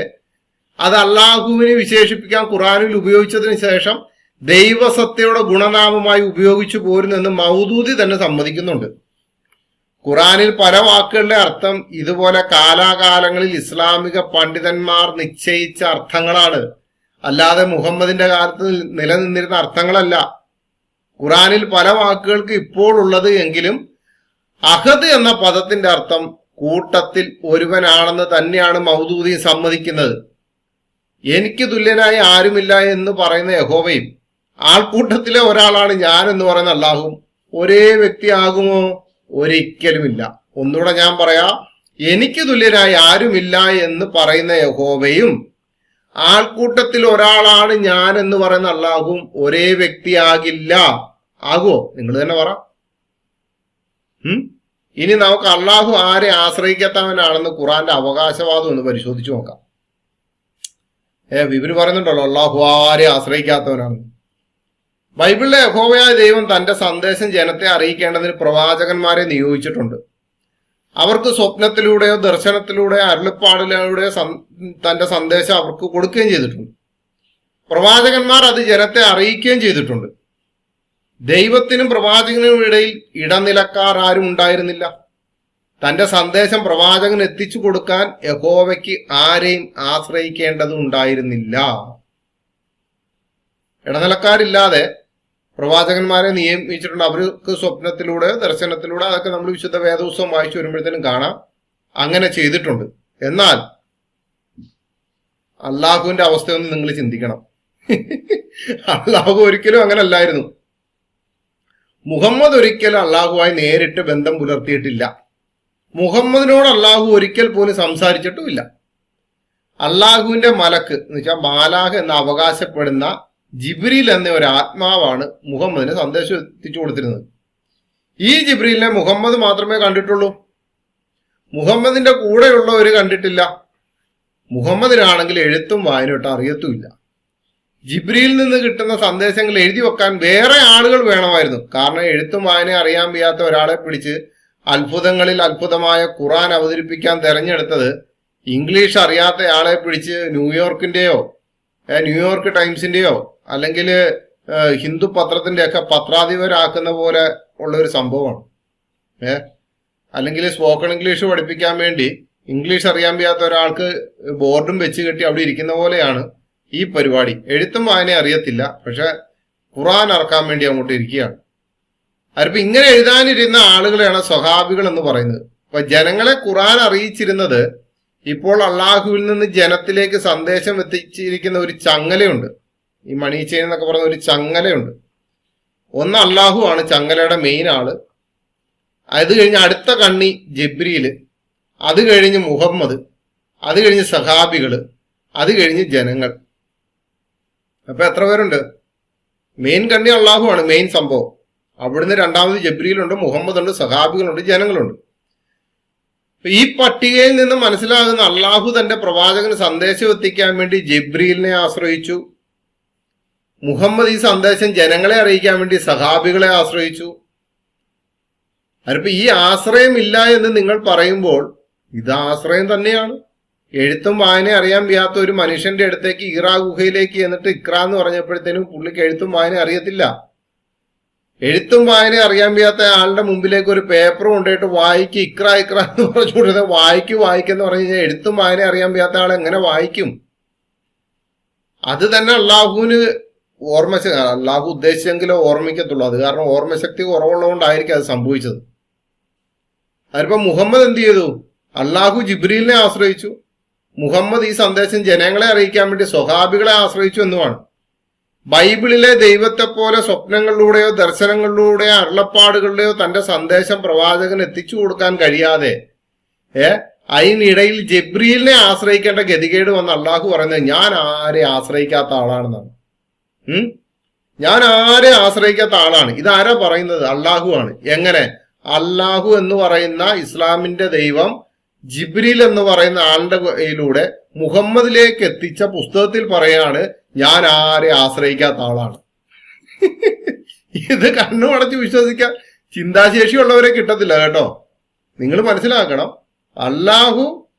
അത് അള്ളാഹുവിനെ വിശേഷിപ്പിക്കാൻ ഖുറാനിൽ ഉപയോഗിച്ചതിന് ശേഷം ദൈവസത്തയുടെ ഗുണനാമമായി ഉപയോഗിച്ചു പോരുന്നെന്ന് മൗദൂദി തന്നെ സമ്മതിക്കുന്നുണ്ട്. ഖുറാനിൽ പല വാക്കുകളുടെ അർത്ഥം ഇതുപോലെ കാലാകാലങ്ങളിൽ ഇസ്ലാമിക പണ്ഡിതന്മാർ നിശ്ചയിച്ച അർത്ഥങ്ങളാണ്, അല്ലാതെ മുഹമ്മദിന്റെ കാലത്ത് നിലനിന്നിരുന്ന അർത്ഥങ്ങളല്ല. ഖുറാനിൽ പല വാക്കുകൾക്ക് ഇപ്പോൾ ഉള്ളത് എങ്കിലും അഹദ് എന്ന പദത്തിന്റെ അർത്ഥം കൂട്ടത്തിൽ ഒരുവനാണെന്ന് തന്നെയാണ് മൗദൂദി സമ്മതിക്കുന്നത്. എനിക്ക് തുല്യനായി ആരുമില്ല എന്ന് പറയുന്ന യഹോവയും ആൾക്കൂട്ടത്തിലെ ഒരാളാണ് ഞാൻ എന്ന് പറയുന്ന അല്ലാഹുവും ഒരേ വ്യക്തിയാകുമോ? ഒരിക്കലുമില്ല. ഒന്നുകൂടെ ഞാൻ പറയാം, എനിക്ക് തുല്യനായി ആരുമില്ല എന്ന് പറയുന്ന യഹോവയും ആൾക്കൂട്ടത്തിൽ ഒരാളാണ് ഞാൻ എന്ന് പറയുന്ന അല്ലാഹുവും ഒരേ വ്യക്തിയാകില്ല. ആകുമോ? നിങ്ങൾ തന്നെ പറ. ഇനി നമുക്ക് അള്ളാഹു ആരെ ആശ്രയിക്കാത്തവനാണെന്ന് ഖുറാന്റെ അവകാശവാദം ഒന്ന് പരിശോധിച്ചു നോക്കാം. വിപിന് പറയുന്നുണ്ടല്ലോ അള്ളാഹു ആരെ ആശ്രയിക്കാത്തവനാണ്. ബൈബിളിലെ യഹോവയായ ദൈവം തന്റെ സന്ദേശം ജനത്തെ അറിയിക്കേണ്ടതിന് പ്രവാചകന്മാരെ നിയോഗിച്ചിട്ടുണ്ട്. അവർക്ക് സ്വപ്നത്തിലൂടെയോ ദർശനത്തിലൂടെയോ അരുളപ്പാടിലൂടെയോ തന്റെ സന്ദേശം അവർക്ക് കൊടുക്കുകയും ചെയ്തിട്ടുണ്ട്. പ്രവാചകന്മാർ അത് ജനത്തെ അറിയിക്കുകയും ചെയ്തിട്ടുണ്ട്. ദൈവത്തിനും പ്രവാചകനും ഇടയിൽ ഇടനിലക്കാർ ആരും ഉണ്ടായിരുന്നില്ല. തന്റെ സന്ദേശം പ്രവാചകൻ എത്തിച്ചു കൊടുക്കാൻ യഹോവയ്ക്ക് ആരെയും ആശ്രയിക്കേണ്ടതുണ്ടായിരുന്നില്ല. ഇടനിലക്കാരില്ലാതെ പ്രവാചകന്മാരെ നിയമിച്ചിട്ടുണ്ട്. അവർക്ക് സ്വപ്നത്തിലൂടെ ദർശനത്തിലൂടെ അതൊക്കെ നമ്മൾ വിശുദ്ധ വേദപുസ്തകം വായിച്ചു വരുമ്പോഴത്തേനും കാണാം, അങ്ങനെ ചെയ്തിട്ടുണ്ട്. എന്നാൽ അള്ളാഹുവിന്റെ അവസ്ഥയൊന്നും നിങ്ങൾ ചിന്തിക്കണം. അള്ളാഹു ഒരിക്കലും അങ്ങനെ അല്ലായിരുന്നു. മുഹമ്മദ് ഒരിക്കലും അള്ളാഹുവായി നേരിട്ട് ബന്ധം പുലർത്തിയിട്ടില്ല. മുഹമ്മദിനോട് അള്ളാഹു ഒരിക്കൽ പോലും സംസാരിച്ചിട്ടുമില്ല. അള്ളാഹുവിന്റെ മലക്ക് എന്ന് വെച്ചാൽ മാലാഖ് എന്ന് അവകാശപ്പെടുന്ന ജിബ്രീൽ എന്ന ഒരു ആത്മാവാണ് മുഹമ്മദിന് സന്ദേശം എത്തിച്ചു കൊടുത്തിരുന്നത്. ഈ ജിബ്രീലിനെ മുഹമ്മദ് മാത്രമേ കണ്ടിട്ടുള്ളൂ. മുഹമ്മദിന്റെ കൂടെയുള്ളവർ കണ്ടിട്ടില്ല. മുഹമ്മദിനാണെങ്കിൽ എഴുത്തും വായനയിട്ട് അറിയത്തുമില്ല. ജിബ്രീലിൽ നിന്ന് കിട്ടുന്ന സന്ദേശങ്ങൾ എഴുതി വെക്കാൻ വേറെ ആളുകൾ വേണമായിരുന്നു. കാരണം എഴുത്തും വായന അറിയാൻ വയ്യാത്ത ഒരാളെ പിടിച്ച് അത്ഭുതങ്ങളിൽ അത്ഭുതമായ ഖുർആൻ അവതരിപ്പിക്കാൻ തെരഞ്ഞെടുത്തത് ഇംഗ്ലീഷ് അറിയാത്ത ആളെ പിടിച്ച് ന്യൂയോർക്ക് ടൈംസിന്റെയോ അല്ലെങ്കിൽ ഹിന്ദു പത്രത്തിന്റെ ഒക്കെ പത്രാധിപരാക്കുന്ന പോലെ ഉള്ള ഒരു സംഭവമാണ്. അല്ലെങ്കിൽ സ്പോക്കൺ ഇംഗ്ലീഷ് പഠിപ്പിക്കാൻ വേണ്ടി ഇംഗ്ലീഷ് അറിയാൻ വയ്യാത്ത ഒരാൾക്ക് ബോർഡും വെച്ച് കെട്ടി അവിടെ ഇരിക്കുന്ന പോലെയാണ് ഈ പരിപാടി. എഴുത്തും വായന അറിയത്തില്ല, പക്ഷെ ഖുർആൻ ഇറക്കാൻ വേണ്ടി അങ്ങോട്ട് ഇരിക്കുകയാണ്. അതിപ്പോ ഇങ്ങനെ എഴുതാനിരുന്ന ആളുകളെയാണ് സ്വഹാബികൾ എന്ന് പറയുന്നത്. അപ്പൊ ജനങ്ങളെ ഖുർആൻ അറിയിച്ചിരുന്നത് ഇപ്പോൾ അള്ളാഹുവിൽ നിന്ന് ജനത്തിലേക്ക് സന്ദേശം എത്തിച്ചിരിക്കുന്ന ഒരു ചങ്ങലയുണ്ട്. ഈ മണി ചെയിൻ എന്നൊക്കെ പറയുന്ന ഒരു ചങ്ങലയുണ്ട്. ഒന്ന് അള്ളാഹു ആണ് ചങ്ങലയുടെ മെയിൻ ആള്. അത് കഴിഞ്ഞ് അടുത്ത കണ്ണി ജിബ്രീല്, അത് കഴിഞ്ഞ് മുഹമ്മദ്, അത് കഴിഞ്ഞ് സഹാബികള്, അത് കഴിഞ്ഞ് ജനങ്ങൾ. അപ്പൊ എത്ര പേരുണ്ട്? മെയിൻ കണ്ണി അള്ളാഹു ആണ്, മെയിൻ സംഭവം. അവിടുന്ന് രണ്ടാമത് ജിബ്രീലുണ്ട്, മുഹമ്മദ് ഉണ്ട്, സഹാബികളുണ്ട്, ജനങ്ങളുണ്ട്. ഈ പട്ടികയിൽ നിന്ന് മനസ്സിലാകുന്ന അള്ളാഹു തന്റെ പ്രവാചകന് സന്ദേശം എത്തിക്കാൻ വേണ്ടി ജിബ്രീലിനെ ആശ്രയിച്ചു. മുഹമ്മദ് ഈ സന്ദേശം ജനങ്ങളെ അറിയിക്കാൻ വേണ്ടി സഹാബികളെ ആശ്രയിച്ചു. അതിപ്പോ ഈ ആശ്രയം ഇല്ല എന്ന് നിങ്ങൾ പറയുമ്പോൾ ഇത് ആശ്രയം തന്നെയാണ്. എഴുത്തും വായന അറിയാൻ വയ്യാത്ത ഒരു മനുഷ്യന്റെ അടുത്തേക്ക് ഇറാ ഗുഹയിലേക്ക് എന്നിട്ട് ഇക്ര എന്ന് പറഞ്ഞപ്പോഴത്തേനും പുള്ളിക്ക് എഴുത്തും വായന അറിയത്തില്ല. എഴുത്തും വായന അറിയാൻ വയ്യാത്ത ആളുടെ മുമ്പിലേക്ക് ഒരു പേപ്പർ കൊണ്ടുപോയിട്ട് വായിക്ക് ഇക്ര ഇക്ര എന്ന് പറഞ്ഞുകൊണ്ടിരുന്നത് വായിക്കെന്ന് പറഞ്ഞു കഴിഞ്ഞാൽ എഴുത്തും വായന അറിയാൻ വയ്യാത്ത ആൾ എങ്ങനെ വായിക്കും? അത് തന്നെ അള്ളാഹുവിന് അള്ളാഹു ഉദ്ദേശിച്ചെങ്കിലോ ഓർമ്മിക്കത്തുള്ളൂ. അത് കാരണം ഓർമ്മശക്തി കുറവുള്ളതുകൊണ്ടായിരിക്കും അത് സംഭവിച്ചത്. അതിപ്പോ മുഹമ്മദ് എന്ത് ചെയ്തു? അള്ളാഹു ജിബ്രീലിനെ ആശ്രയിച്ചു. മുഹമ്മദ് ഈ സന്ദേശം ജനങ്ങളെ അറിയിക്കാൻ വേണ്ടി സ്വഹാബികളെ ആശ്രയിച്ചു എന്നുമാണ്. ബൈബിളിലെ ദൈവത്തെ പോലെ സ്വപ്നങ്ങളിലൂടെയോ ദർശനങ്ങളിലൂടെയോ അരുളപ്പാടുകളിലെയോ തന്റെ സന്ദേശം പ്രവാചകൻ എത്തിച്ചു കൊടുക്കാൻ കഴിയാതെ അതിനിടയിൽ ജിബ്രീലിനെ ആശ്രയിക്കേണ്ട ഗതികേട് വന്ന അള്ളാഹു പറയുന്നത് ഞാൻ ആരെ ആശ്രയിക്കാത്ത ആളാണെന്നാണ്. ഞാൻ ആരെ ആശ്രയിക്കാത്ത ആളാണ്. ഇതാരാ പറയുന്നത്? അള്ളാഹു ആണ്. എങ്ങനെ? അള്ളാഹു എന്ന് പറയുന്ന ഇസ്ലാമിന്റെ ദൈവം ജിബ്രീൽ എന്ന് പറയുന്ന ആളുടെ കയ്യിലൂടെ മുഹമ്മദിലേക്ക് എത്തിച്ച പുസ്തകത്തിൽ പറയാണ് ഞാൻ ആരെ ആശ്രയിക്കാത്ത ആളാണ്. ഇത് കണ്ണുമടച്ച് വിശ്വസിക്കാൻ ചിന്താശേഷിയുള്ളവരെ കിട്ടത്തില്ല കേട്ടോ. നിങ്ങൾ മനസ്സിലാക്കണം, അള്ളാഹു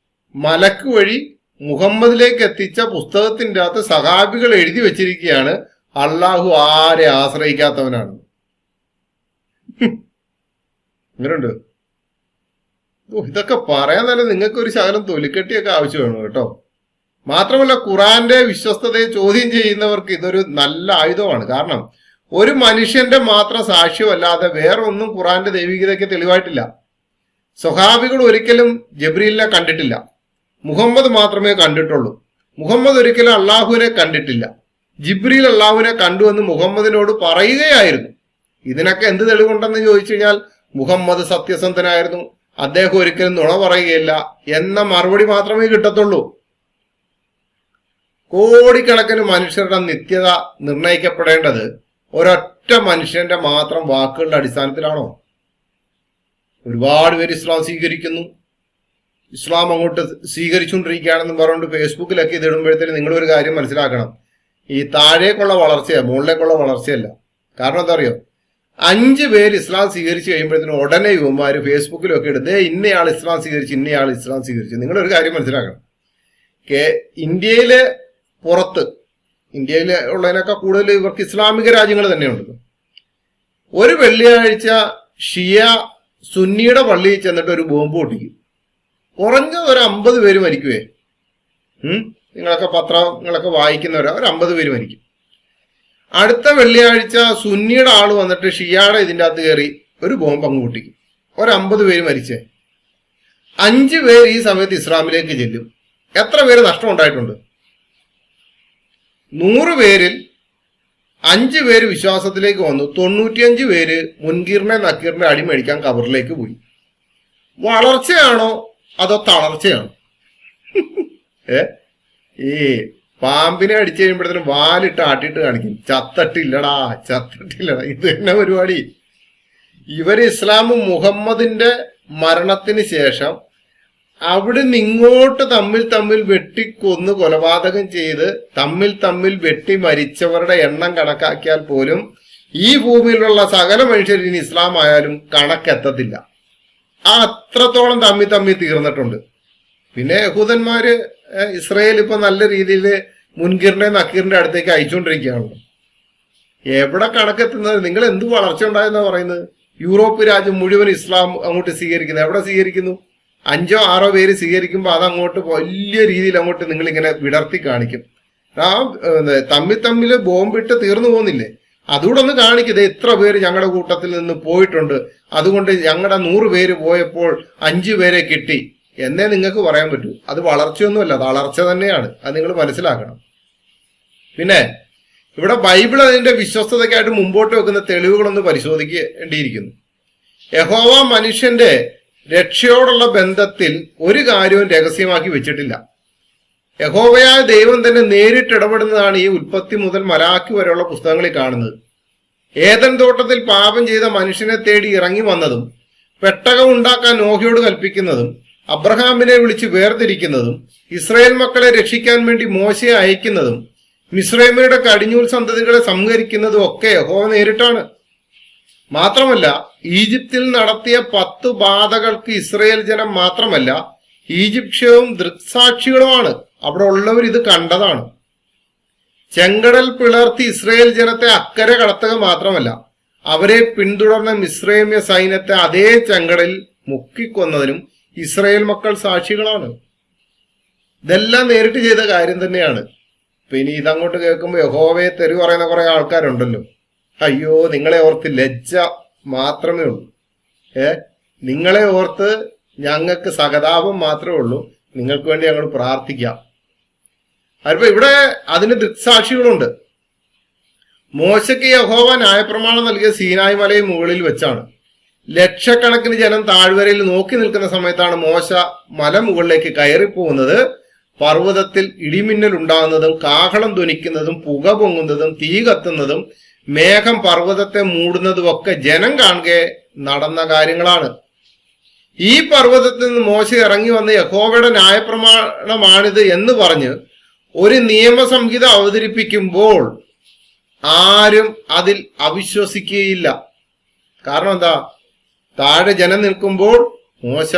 മലക്ക് വഴി മുഹമ്മദിലേക്ക് എത്തിച്ച പുസ്തകത്തിന്റെ അകത്ത് സഹാബികൾ എഴുതി വെച്ചിരിക്കുകയാണ് അള്ളാഹു ആരെ ആശ്രയിക്കാത്തവനാണ്. അങ്ങനെയുണ്ട്. ഇതൊക്കെ പറയാൻ തന്നെ നിങ്ങൾക്ക് ഒരു ശകലം തൊലിക്കെട്ടിയൊക്കെ ആവശ്യമാണ് കേട്ടോ. മാത്രമല്ല ഖുറാന്റെ വിശ്വസ്തതയെ ചോദ്യം ചെയ്യുന്നവർക്ക് ഇതൊരു നല്ല ആയുധമാണ്. കാരണം ഒരു മനുഷ്യന്റെ മാത്രം സാക്ഷ്യമല്ലാതെ വേറെ ഒന്നും ഖുറാന്റെ ദൈവികതയ്ക്ക് തെളിവായിട്ടില്ല. സ്വഹാബികൾ ഒരിക്കലും ജബ്രീലിനെ കണ്ടിട്ടില്ല. മുഹമ്മദ് മാത്രമേ കണ്ടിട്ടുള്ളൂ. മുഹമ്മദ് ഒരിക്കലും അള്ളാഹുവിനെ കണ്ടിട്ടില്ല. ജിബ്രീൽ അള്ളാഹുവിനെ കണ്ടുവെന്ന് മുഹമ്മദിനോട് പറയുകയായിരുന്നു. ഇതിനൊക്കെ എന്ത് തെളിവുണ്ടെന്ന് ചോദിച്ചു കഴിഞ്ഞാൽ മുഹമ്മദ് സത്യസന്ധനായിരുന്നു, അദ്ദേഹം ഒരിക്കലും നുണ പറയുകയില്ല എന്ന മറുപടി മാത്രമേ കിട്ടത്തുള്ളൂ. കോടിക്കണക്കിന് മനുഷ്യരുടെ നിത്യത നിർണയിക്കപ്പെടേണ്ടത് ഒരൊറ്റ മനുഷ്യന്റെ മാത്രം വാക്കുകളുടെ അടിസ്ഥാനത്തിലാണോ? ഒരുപാട് പേര് ഇസ്ലാം സ്വീകരിക്കുന്നു, ഇസ്ലാം അങ്ങോട്ട് സ്വീകരിച്ചുകൊണ്ടിരിക്കുകയാണെന്ന് പറഞ്ഞുകൊണ്ട് ഫേസ്ബുക്കിലൊക്കെ ഇത് ഇടുമ്പോഴത്തേന് നിങ്ങളൊരു കാര്യം മനസ്സിലാക്കണം, ഈ താഴേക്കുള്ള വളർച്ചയാണ്, മുകളിലേക്കുള്ള വളർച്ചയല്ല. കാരണം എന്താ അറിയോ, 5 പേര് ഇസ്ലാം സ്വീകരിച്ചു കഴിയുമ്പോഴത്തേനും ഉടനെ യുവമാര് ഫേസ്ബുക്കിലൊക്കെ എടുത്ത് ഇന്നയാൾ ഇസ്ലാം സ്വീകരിച്ചു, ഇന്നയാൾ ഇസ്ലാം സ്വീകരിച്ചു. നിങ്ങളൊരു കാര്യം മനസ്സിലാക്കണം, ഇന്ത്യയിലെ പുറത്ത്, ഇന്ത്യയിൽ ഉള്ളതിനൊക്കെ കൂടുതൽ ഇവർക്ക് ഇസ്ലാമിക രാജ്യങ്ങൾ തന്നെയുണ്ട്. ഒരു വെള്ളിയാഴ്ച ഷിയ സുന്നിയുടെ പള്ളിയിൽ ചെന്നിട്ട് ഒരു ബോംബ് പൊട്ടിക്കും, കുറഞ്ഞത് ഒരു 50 പേര് മരിക്കുവേ. നിങ്ങളൊക്കെ പത്രങ്ങളൊക്കെ വായിക്കുന്നവരാ, ഒരു 50 പേര് മരിക്കും. അടുത്ത വെള്ളിയാഴ്ച സുന്നിയുടെ ആള് വന്നിട്ട് ഷിയാടെ ഇതിൻ്റെ അകത്ത് കയറി ഒരു ബോംബ് അങ്ങ് പൊട്ടിക്കും, ഒരു 50 പേര് മരിച്ചേ. 5 പേര് ഈ സമയത്ത് ഇസ്ലാമിലേക്ക് ചെല്ലും. എത്ര പേര് നഷ്ടം ഉണ്ടായിട്ടുണ്ട്? 100 പേരിൽ 5 പേര് വിശ്വാസത്തിലേക്ക് വന്നു, 95 പേര് മുൻകീറിനെ നക്കീറിനെ അടിമേടിക്കാൻ കബറിലേക്ക് പോയി. വളർച്ചയാണോ അതോ തളർച്ചയാണോ? ഈ പാമ്പിനെ അടിച്ചു കഴിയുമ്പോഴത്തേനും വാലിട്ട് ആട്ടിയിട്ട് കാണിക്കും, ചത്തട്ടില്ലടാ ചത്തട്ടില്ലടാ. ഇത് തന്നെ പരിപാടി. ഇവര് ഇസ്ലാമും മുഹമ്മദിന്റെ മരണത്തിന് ശേഷം അവിടുന്ന് ഇങ്ങോട്ട് തമ്മിൽ വെട്ടിക്കൊന്ന് കൊലപാതകം ചെയ്ത് തമ്മിൽ വെട്ടി മരിച്ചവരുടെ എണ്ണം കണക്കാക്കിയാൽ പോലും ഈ ഭൂമിയിലുള്ള സകല മനുഷ്യരിന് ഇസ്ലാം ആയാലും കണക്കെത്തത്തില്ല. അത്രത്തോളം തമ്മിൽ തീർന്നിട്ടുണ്ട്. പിന്നെ യഹൂദന്മാര് ഇസ്രയേൽ ഇപ്പൊ നല്ല രീതിയിൽ മുൻകിറിന്റെ നക്കീറിന്റെ അടുത്തേക്ക് അയച്ചുകൊണ്ടിരിക്കുകയാണല്ലോ. എവിടെ കണക്കെത്തുന്നത്? നിങ്ങൾ എന്ത് വളർച്ച ഉണ്ടായെന്നാ പറയുന്നത്? യൂറോപ്പ് രാജ്യം മുഴുവൻ ഇസ്ലാം അങ്ങോട്ട് സ്വീകരിക്കുന്നു. എവിടെ സ്വീകരിക്കുന്നു? 5 or 6 പേര് സ്വീകരിക്കുമ്പോൾ അതങ്ങോട്ട് വലിയ രീതിയിൽ അങ്ങോട്ട് നിങ്ങളിങ്ങനെ വിടർത്തി കാണിക്കും. ആ തമ്മിൽ ബോംബിട്ട് തീർന്നു പോകുന്നില്ലേ? അതുകൂടെ ഒന്ന് കാണിക്കുന്നത്, എത്ര പേര് ഞങ്ങളുടെ കൂട്ടത്തിൽ നിന്ന് പോയിട്ടുണ്ട്, അതുകൊണ്ട് ഞങ്ങളുടെ 100 പേര് പോയപ്പോൾ 5 പേരെ കിട്ടി എന്നേ നിങ്ങൾക്ക് പറയാൻ പറ്റൂ. അത് വളർച്ചയൊന്നുമല്ല, തളർച്ച തന്നെയാണ്. അത് നിങ്ങൾ മനസ്സിലാക്കണം. പിന്നെ ഇവിടെ ബൈബിൾ അതിന്റെ വിശ്വസ്തതയ്ക്കായിട്ട് മുമ്പോട്ട് വെക്കുന്ന തെളിവുകളൊന്ന് പരിശോധിക്കേണ്ടിയിരിക്കുന്നു. യഹോവ മനുഷ്യന്റെ രക്ഷയോടുള്ള ബന്ധത്തിൽ ഒരു കാര്യവും രഹസ്യമാക്കി വെച്ചിട്ടില്ല. യഹോവയായ ദൈവം തന്നെ നേരിട്ട് ഇടപെടുന്നതാണ് ഈ ഉൽപ്പത്തി മുതൽ മലാക്കി വരെയുള്ള പുസ്തകങ്ങളിൽ കാണുന്നത്. ഏദൻ തോട്ടത്തിൽ പാപം ചെയ്ത മനുഷ്യനെ തേടി ഇറങ്ങി വന്നതും, പെട്ടകം ഉണ്ടാക്കാൻ നോഹയോട് കൽപ്പിക്കുന്നതും, അബ്രഹാമിനെ വിളിച്ച് വേർതിരിക്കുന്നതും, ഇസ്രായേൽ മക്കളെ രക്ഷിക്കാൻ വേണ്ടി മോശയെ അയക്കുന്നതും, മിസ്രൈമയുടെ കടിഞ്ഞൂൽ സന്തതികളെ സംഹരിക്കുന്നതും ഒക്കെ യഹോവ നേരിട്ടാണ്. മാത്രമല്ല, ഈജിപ്തിൽ നടത്തിയ 10 ബാധകൾക്ക് ഇസ്രയേൽ ജനം മാത്രമല്ല ഈജിപ്ഷ്യവും ദൃക്സാക്ഷികളുമാണ്. അവിടെ ഉള്ളവർ ഇത് കണ്ടതാണ്. ചെങ്കടൽ പിളർത്തി ഇസ്രയേൽ ജനത്തെ അക്കരെ കടത്തുക മാത്രമല്ല, അവരെ പിന്തുടർന്ന മിസ്രൈമ്യ സൈന്യത്തെ അതേ ചെങ്കടലിൽ മുക്കിക്കൊന്നതിനും ഇസ്രയേൽ മക്കൾ സാക്ഷികളാണ്. ഇതെല്ലാം നേരിട്ട് ചെയ്ത കാര്യം തന്നെയാണ്. പിന്നെ ഇതങ്ങോട്ട് കേൾക്കുമ്പോൾ യഹോവയെ തെറി പറയുന്ന കുറെ ആൾക്കാരുണ്ടല്ലോ. അയ്യോ, നിങ്ങളെ ഓർത്ത് ലജ്ജ മാത്രമേ ഉള്ളൂ. നിങ്ങളെ ഓർത്ത് ഞങ്ങൾക്ക് സഹതാപം മാത്രമേ ഉള്ളൂ. നിങ്ങൾക്ക് വേണ്ടി ഞങ്ങൾ പ്രാർത്ഥിക്കാം. അതിപ്പോ ഇവിടെ അതിന് ദൃക്സാക്ഷികളുണ്ട്. മോശയ്ക്ക് യഹോവ ന്യായപ്രമാണം നൽകിയ സീനായ് മലയും മുകളിൽ വെച്ചാണ്. ലക്ഷക്കണക്കിന് ജനം താഴ്വരയിൽ നോക്കി നിൽക്കുന്ന സമയത്താണ് മോശ മല മുകളിലേക്ക് കയറിപ്പോകുന്നത്. പർവ്വതത്തിൽ ഇടിമിന്നൽ ഉണ്ടാകുന്നതും, കാഹളം ധ്വനിക്കുന്നതും, പുക പൊങ്ങുന്നതും, തീ കത്തുന്നതും, മേഘം പർവ്വതത്തെ മൂടുന്നതും ഒക്കെ ജനം കാണുകെ നടന്ന കാര്യങ്ങളാണ്. ഈ പർവ്വതത്തിൽ നിന്ന് മോശ ഇറങ്ങി വന്ന് യഹോവയുടെ ന്യായപ്രമാണമാണിത് എന്ന് പറഞ്ഞ് ഒരു നിയമസംഹിത അവതരിപ്പിക്കുമ്പോൾ ആരും അതിൽ അവിശ്വസിക്കുകയില്ല. കാരണം എന്താ? താഴെ ജനം നിൽക്കുമ്പോൾ മോശ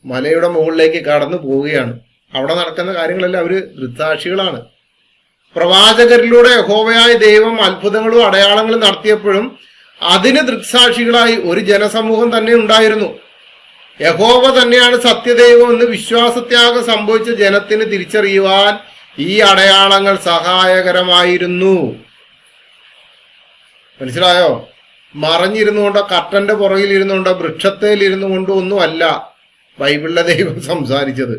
മലയുടെ മുകളിലേക്ക് കടന്നു പോവുകയാണ്. അവിടെ നടക്കുന്ന കാര്യങ്ങളെല്ലാം അവര് ദൃക്സാക്ഷികളാണ്. പ്രവാചകരിലൂടെ യഹോവയായ ദൈവം അത്ഭുതങ്ങളും അടയാളങ്ങളും നടത്തിയപ്പോഴും അതിന് ദൃക്സാക്ഷികളായി ഒരു ജനസമൂഹം തന്നെ ഉണ്ടായിരുന്നു. യഹോവ തന്നെയാണ് സത്യദൈവം എന്ന് വിശ്വാസത്യാഗം സംഭവിച്ച ജനത്തിന് തിരിച്ചറിയുവാൻ ഈ അടയാളങ്ങൾ സഹായകരമായിരുന്നു. മനസ്സിലായോ? മറഞ്ഞിരുന്നുകൊണ്ടോ, കർട്ടന്റെ പുറകിൽ ഇരുന്നുകൊണ്ടോ, വൃക്ഷത്തേൽ ഇരുന്നു കൊണ്ടോ ഒന്നും അല്ല ബൈബിളിലെ ദൈവം സംസാരിച്ചത്.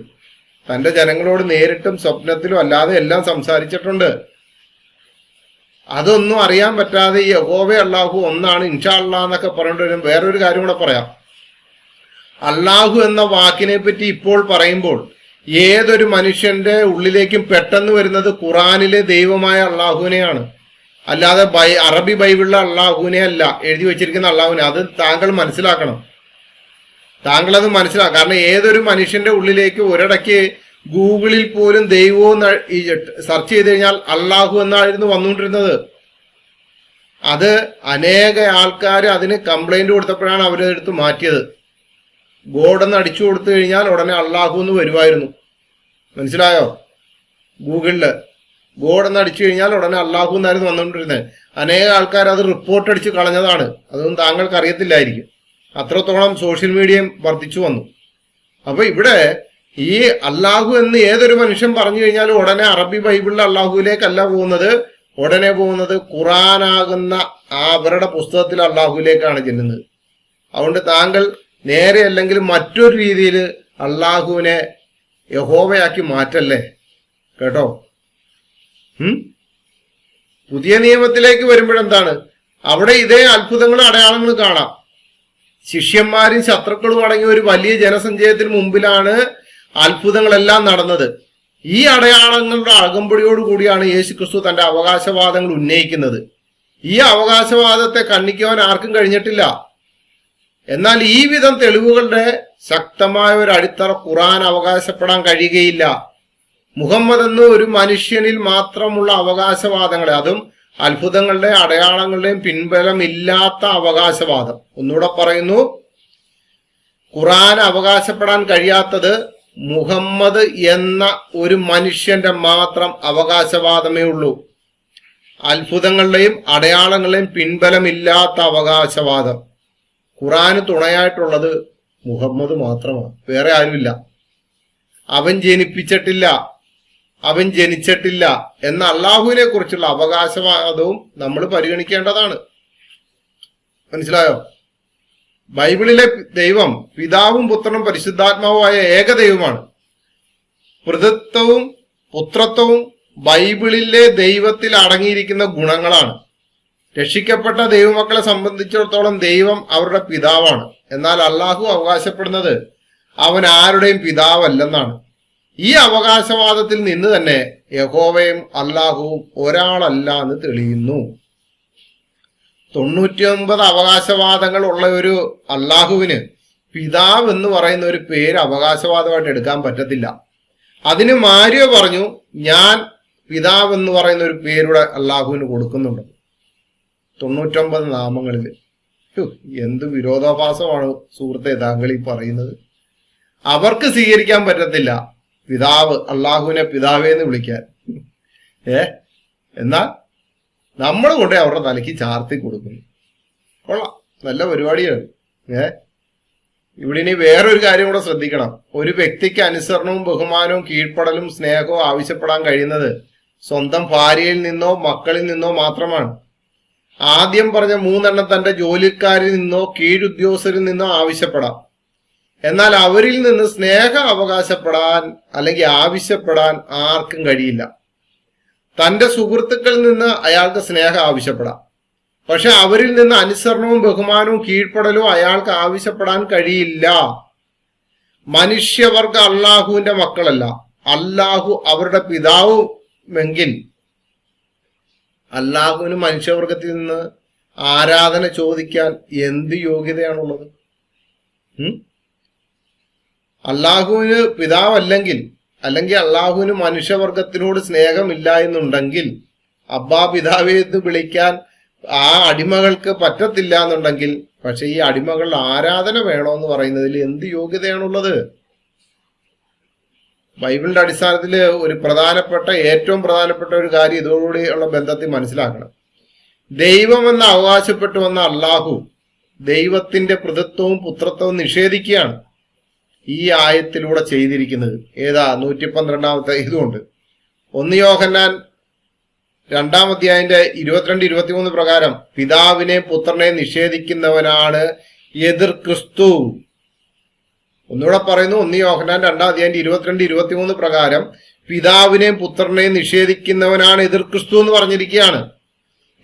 തന്റെ ജനങ്ങളോട് നേരിട്ടും സ്വപ്നത്തിലും അല്ലാതെ എല്ലാം സംസാരിച്ചിട്ടുണ്ട്. അതൊന്നും അറിയാൻ പറ്റാതെ ഈ യഹോവ അല്ലാഹു ഒന്നാണ്, ഇൻഷാ അല്ലാ എന്നൊക്കെ പറഞ്ഞിട്ട് വേറൊരു കാര്യം കൂടെ പറയാം. അല്ലാഹു എന്ന വാക്കിനെ പറ്റി ഇപ്പോൾ പറയുമ്പോൾ ഏതൊരു മനുഷ്യന്റെ ഉള്ളിലേക്കും പെട്ടെന്ന് വരുന്നത് ഖുറാനിലെ ദൈവമായ അള്ളാഹുവിനെയാണ്. അല്ലാതെ അറബി ബൈബിളിലെ അള്ളാഹുവിനെ അല്ല, എഴുതി വെച്ചിരിക്കുന്ന അള്ളാഹുവിനെ. അത് താങ്കൾ മനസ്സിലാക്കണം. താങ്കളത് മനസ്സിലാക്കാം. കാരണം ഏതൊരു മനുഷ്യന്റെ ഉള്ളിലേക്ക് ഒരിടയ്ക്ക് ഗൂഗിളിൽ പോലും ദൈവവും സെർച്ച് ചെയ്ത് കഴിഞ്ഞാൽ അള്ളാഹു എന്നായിരുന്നു വന്നുകൊണ്ടിരുന്നത്. അത് അനേക ആൾക്കാർ അതിന് കംപ്ലൈന്റ് കൊടുത്തപ്പോഴാണ് അവരെടുത്ത് മാറ്റിയത്. ഗോഡെന്ന് അടിച്ചു കൊടുത്തു കഴിഞ്ഞാൽ ഉടനെ അള്ളാഹു എന്ന് വരുമായിരുന്നു. മനസ്സിലായോ? ഗൂഗിളില് ഗോഡെന്ന് അടിച്ചു കഴിഞ്ഞാൽ ഉടനെ അള്ളാഹു എന്നായിരുന്നു വന്നുകൊണ്ടിരുന്നത്. അനേക ആൾക്കാർ അത് റിപ്പോർട്ട് അടിച്ച് കളഞ്ഞതാണ്. അതൊന്നും താങ്കൾക്ക് അറിയത്തില്ലായിരിക്കും. അത്രത്തോളം സോഷ്യൽ മീഡിയയും വർദ്ധിച്ചു വന്നു. അപ്പൊ ഇവിടെ ഈ അള്ളാഹു എന്ന് ഏതൊരു മനുഷ്യൻ പറഞ്ഞു കഴിഞ്ഞാലും ഉടനെ അറബി ബൈബിളിലെ അള്ളാഹുവിലേക്കല്ല പോകുന്നത്, ഉടനെ പോകുന്നത് ഖുറാനാകുന്ന അവരുടെ പുസ്തകത്തിൽ അള്ളാഹുവിലേക്കാണ് ചെല്ലുന്നത്. അതുകൊണ്ട് താങ്കൾ നേരെ അല്ലെങ്കിൽ മറ്റൊരു രീതിയിൽ അള്ളാഹുവിനെ യഹോവയാക്കി മാറ്റല്ലേ കേട്ടോ. പുതിയ നിയമത്തിലേക്ക് വരുമ്പോഴെന്താണ്, അവിടെ ഇതേ അത്ഭുതങ്ങളും അടയാളങ്ങളും കാണാം. ശിഷ്യന്മാരും ശത്രുക്കളും അടങ്ങിയ ഒരു വലിയ ജനസഞ്ചയത്തിന് മുമ്പിലാണ് അത്ഭുതങ്ങളെല്ലാം നടന്നത്. ഈ അടയാളങ്ങളുടെ അകമ്പടിയോടുകൂടിയാണ് യേശുക്രിസ്തു തന്റെ അവകാശവാദങ്ങൾ ഉന്നയിക്കുന്നത്. ഈ അവകാശവാദത്തെ ഖണ്ഡിക്കുവാൻ ആർക്കും കഴിഞ്ഞിട്ടില്ല. എന്നാൽ ഈ വിധം തെളിവുകളുടെ ശക്തമായ ഒരു അടിത്തറ ഖുർആൻ അവകാശപ്പെടാൻ കഴിയുകയില്ല. മുഹമ്മദ് എന്ന ഒരു മനുഷ്യനിൽ മാത്രമുള്ള അവകാശവാദങ്ങളെ, അതും അത്ഭുതങ്ങളുടെ അടയാളങ്ങളുടെയും പിൻബലമില്ലാത്ത അവകാശവാദം. ഒന്നുകൂടെ പറയുന്നു, ഖുർആൻ അവകാശപ്പെടാൻ കഴിയാത്തത് മുഹമ്മദ് എന്ന ഒരു മനുഷ്യന്റെ മാത്രം അവകാശവാദമേ ഉള്ളൂ. അത്ഭുതങ്ങളുടെയും അടയാളങ്ങളുടെയും പിൻബലമില്ലാത്ത അവകാശവാദം. ഖുർആന് തുണയായിട്ടുള്ളത് മുഹമ്മദ് മാത്രമാണ്, വേറെ ആരുമില്ല. അവൻ ജനിപ്പിച്ചിട്ടില്ല, അവൻ ജനിച്ചിട്ടില്ല എന്ന അള്ളാഹുവിനെ കുറിച്ചുള്ള അവകാശവാദവും നമ്മൾ പരിഗണിക്കേണ്ടതാണ്. മനസ്സിലായോ? ബൈബിളിലെ ദൈവം പിതാവും പുത്രനും പരിശുദ്ധാത്മാവുമായ ഏകദൈവമാണ്. പിതൃത്വവും പുത്രത്വവും ബൈബിളിലെ ദൈവത്തിൽ അടങ്ങിയിരിക്കുന്ന ഗുണങ്ങളാണ്. രക്ഷിക്കപ്പെട്ട ദൈവമക്കളെ സംബന്ധിച്ചിടത്തോളം ദൈവം അവരുടെ പിതാവാണ്. എന്നാൽ അള്ളാഹു അവകാശപ്പെടുന്നത് അവൻ ആരുടെയും പിതാവല്ലെന്നാണ്. ഈ അവകാശവാദത്തിൽ നിന്ന് തന്നെ യഹോവയും അള്ളാഹുവും ഒരാളല്ല എന്ന് തെളിയുന്നു. 99 അവകാശവാദങ്ങൾ ഉള്ള ഒരു അള്ളാഹുവിന് പിതാവ് എന്ന് പറയുന്ന ഒരു പേര് അവകാശവാദമായിട്ട് എടുക്കാൻ പറ്റത്തില്ല. അതിന് മാരിയോ പറഞ്ഞു, ഞാൻ പിതാവ് എന്ന് പറയുന്ന ഒരു പേരുടെ അള്ളാഹുവിന് കൊടുക്കുന്നുണ്ട് 99 നാമങ്ങളിൽ. എന്ത് വിരോധാഭാസമാണ് സുഹൃത്തെ താങ്കൾ ഈ പറയുന്നത്. അവർക്ക് സ്വീകരിക്കാൻ പറ്റത്തില്ല പിതാവ്, അള്ളാഹുവിനെ പിതാവേന്ന് വിളിക്കാൻ. എന്നാൽ നമ്മൾ കൊണ്ടേ അവരുടെ തലയ്ക്ക് ചാർത്തി കൊടുക്കുന്നു. കൊള്ളാം, നല്ല പരിപാടിയാണ്. ഇവിടെ ഇനി വേറൊരു കാര്യം കൂടെ ശ്രദ്ധിക്കണം. ഒരു വ്യക്തിക്ക് അനുസരണവും ബഹുമാനവും കീഴ്പ്പെടലും സ്നേഹവും ആവശ്യപ്പെടാൻ കഴിയുന്നത് സ്വന്തം ഭാര്യയിൽ നിന്നോ മക്കളിൽ നിന്നോ മാത്രമാണ്. ആദ്യം പറഞ്ഞ 3 തന്റെ ജോലിക്കാരിൽ നിന്നോ കീഴുദ്യോഗസ്ഥരിൽ നിന്നോ ആവശ്യപ്പെടാം. എന്നാൽ അവരിൽ നിന്ന് സ്നേഹം അവകാശപ്പെടാൻ അല്ലെങ്കിൽ ആവശ്യപ്പെടാൻ ആർക്കും കഴിയില്ല. തന്റെ സുഹൃത്തുക്കളിൽ നിന്ന് അയാൾക്ക് സ്നേഹം ആവശ്യപ്പെടാം, പക്ഷെ അവരിൽ നിന്ന് അനുസരണവും ബഹുമാനവും കീഴ്പ്പെടലും അയാൾക്ക് ആവശ്യപ്പെടാൻ കഴിയില്ല. മനുഷ്യവർഗ അള്ളാഹുവിന്റെ മക്കളല്ല, അള്ളാഹു അവരുടെ പിതാവുമെങ്കിൽ അള്ളാഹുവിന് മനുഷ്യവർഗത്തിൽ നിന്ന് ആരാധന ചോദിക്കാൻ എന്ത് യോഗ്യതയാണുള്ളത്? അള്ളാഹുവിന് പിതാവല്ലെങ്കിൽ, അല്ലെങ്കിൽ അള്ളാഹുവിന് മനുഷ്യവർഗത്തിനോട് സ്നേഹമില്ല എന്നുണ്ടെങ്കിൽ, അബ്ബാ പിതാവേ എന്ന് വിളിക്കാൻ ആ അടിമകൾക്ക് പറ്റത്തില്ല എന്നുണ്ടെങ്കിൽ, പക്ഷെ ഈ അടിമകളുടെ ആരാധന വേണമെന്ന് പറയുന്നതിൽ എന്ത് യോഗ്യതയാണുള്ളത്? ബൈബിളിന്റെ അടിസ്ഥാനത്തിൽ ഏറ്റവും പ്രധാനപ്പെട്ട ഒരു കാര്യം ഇതോടുകൂടിയുള്ള ബന്ധത്തിൽ മനസ്സിലാക്കണം. ദൈവമെന്ന് അവകാശപ്പെട്ടു വന്ന അള്ളാഹു ദൈവത്തിന്റെ പിതൃത്വവും പുത്രത്വവും നിഷേധിക്കുകയാണ് ഈ ആയത്തിലൂടെ ചെയ്തിരിക്കുന്നത്. ഏതാ? 112 ഇതുകൊണ്ട് 1 യോഹന്നാൻ 2-ാം അധ്യായത്തിന്റെ 22-23 പ്രകാരം പിതാവിനെ പുത്രനെ നിഷേധിക്കുന്നവനാണ് എതിർ ക്രിസ്തു. ഒന്നുകൂടെ പറയുന്നു, 1 യോഹന്നാൻ 2-ാം അധ്യായന്റെ 22-23 പ്രകാരം പിതാവിനെ പുത്രനെ നിഷേധിക്കുന്നവനാണ് എതിർ ക്രിസ്തു എന്ന് പറഞ്ഞിരിക്കുകയാണ്.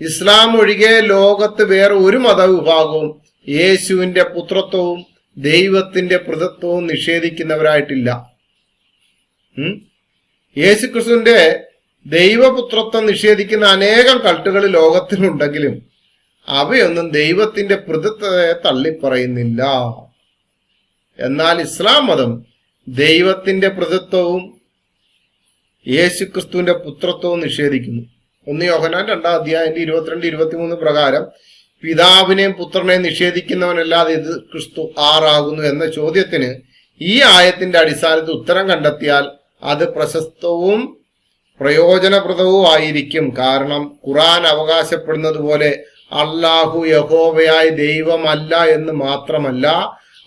ഇസ്ലാം ഒഴികെ ലോകത്ത് വേറെ ഒരു മതവിഭാഗവും യേശുവിന്റെ പുത്രത്വവും ദൈവത്തിന്റെ പിതൃത്വവും നിഷേധിക്കുന്നവരായിട്ടില്ല. യേശുക്രിസ്തുവിന്റെ ദൈവപുത്രത്വം നിഷേധിക്കുന്ന അനേകം കൾട്ടുകൾ ലോകത്തിലുണ്ടെങ്കിലും അവയൊന്നും ദൈവത്തിന്റെ പിതൃത്വത്തെ തള്ളിപ്പറയുന്നില്ല. എന്നാൽ ഇസ്ലാം മതം ദൈവത്തിന്റെ പിതൃത്വവും യേശുക്രിസ്തുവിന്റെ പുത്രത്വവും നിഷേധിക്കുന്നു. 1 യോഹന്നാൻ 2:22-23 പ്രകാരം പിതാവിനെയും പുത്രനെയും നിഷേധിക്കുന്നവനല്ലാതെ ഇത് ക്രിസ്തു ആറാകുന്നു എന്ന ചോദ്യത്തിന് ഈ ആയത്തിന്റെ അടിസ്ഥാനത്തിൽ ഉത്തരം കണ്ടെത്തിയാൽ അത് പ്രശസ്തവും പ്രയോജനപ്രദവും ആയിരിക്കും. കാരണം ഖുർആൻ അവകാശപ്പെടുന്നത് പോലെ അള്ളാഹു യഹോവയായ ദൈവമല്ല എന്ന് മാത്രമല്ല,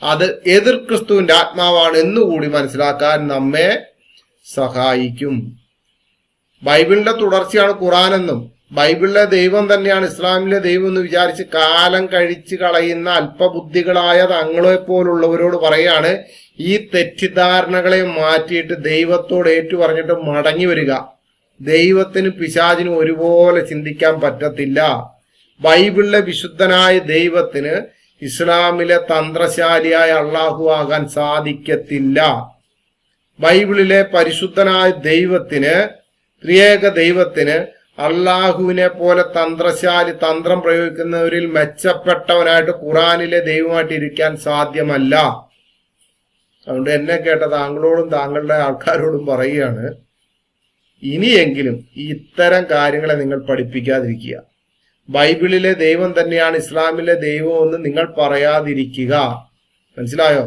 അത് എതിർ ക്രിസ്തുവിന്റെ ആത്മാവാണ് എന്നുകൂടി മനസ്സിലാക്കാൻ നമ്മെ സഹായിക്കും. ബൈബിളിന്റെ തുടർച്ചയാണ് ഖുർആൻ എന്നും ബൈബിളിലെ ദൈവം തന്നെയാണ് ഇസ്ലാമിലെ ദൈവം എന്ന് വിചാരിച്ച് കാലം കഴിച്ചു കളയുന്ന അല്പബുദ്ധികളായ തങ്ങളെ പോലുള്ളവരോട് പറയാണ്, ഈ തെറ്റിദ്ധാരണകളെ മാറ്റിയിട്ട് ദൈവത്തോട് ഏറ്റു പറഞ്ഞിട്ട് മടങ്ങി വരിക. ദൈവത്തിനും പിശാചിനും ഒരുപോലെ ചിന്തിക്കാൻ പറ്റത്തില്ല. ബൈബിളിലെ വിശുദ്ധനായ ദൈവത്തിന് ഇസ്ലാമിലെ തന്ത്രശാലിയായ അള്ളാഹു ആകാൻ സാധിക്കത്തില്ല. ബൈബിളിലെ പരിശുദ്ധനായ ദൈവത്തിന്, ത്രിയേക ദൈവത്തിന് അള്ളാഹുവിനെ പോലെ തന്ത്രം പ്രയോഗിക്കുന്നവരിൽ മെച്ചപ്പെട്ടവനായിട്ട് ഖുറാനിലെ ദൈവമായിട്ട് ഇരിക്കാൻ സാധ്യമല്ല. അതുകൊണ്ട് എന്നെ കേട്ട താങ്കളോടും താങ്കളുടെ ആൾക്കാരോടും പറയുകയാണ്, ഇനിയെങ്കിലും ഇത്തരം കാര്യങ്ങളെ നിങ്ങൾ പഠിപ്പിക്കാതിരിക്കുക. ബൈബിളിലെ ദൈവം തന്നെയാണ് ഇസ്ലാമിലെ ദൈവമെന്ന് നിങ്ങൾ പറയാതിരിക്കുക. മനസ്സിലായോ?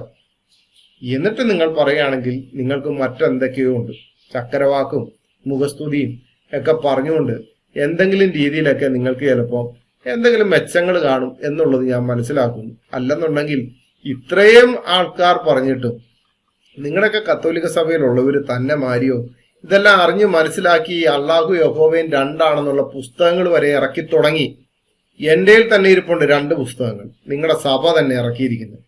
എന്നിട്ട് നിങ്ങൾ പറയുകയാണെങ്കിൽ നിങ്ങൾക്ക് മറ്റെന്തൊക്കെയോ ഉണ്ട്, ചക്കരവാക്കും മുഖസ്തുതിയും ഒക്കെ പറഞ്ഞുകൊണ്ട് എന്തെങ്കിലും രീതിയിലൊക്കെ നിങ്ങൾക്ക് ചിലപ്പോൾ എന്തെങ്കിലും മെച്ചങ്ങൾ കാണും എന്നുള്ളത് ഞാൻ മനസ്സിലാക്കുന്നു. അല്ലെന്നുണ്ടെങ്കിൽ ഇത്രയും ആൾക്കാർ പറഞ്ഞിട്ടും നിങ്ങളൊക്കെ കത്തോലിക്ക സഭയിലുള്ളവർ തന്നെ മാരിയോ ഇതെല്ലാം അറിഞ്ഞ് മനസ്സിലാക്കി അള്ളാഹു യഹോവയും രണ്ടാണെന്നുള്ള പുസ്തകങ്ങൾ വരെ ഇറക്കി തുടങ്ങി. എൻ്റെ തന്നെ ഇരിപ്പുണ്ട് 2 പുസ്തകങ്ങൾ, നിങ്ങളുടെ സഭ തന്നെ ഇറക്കിയിരിക്കുന്നത്.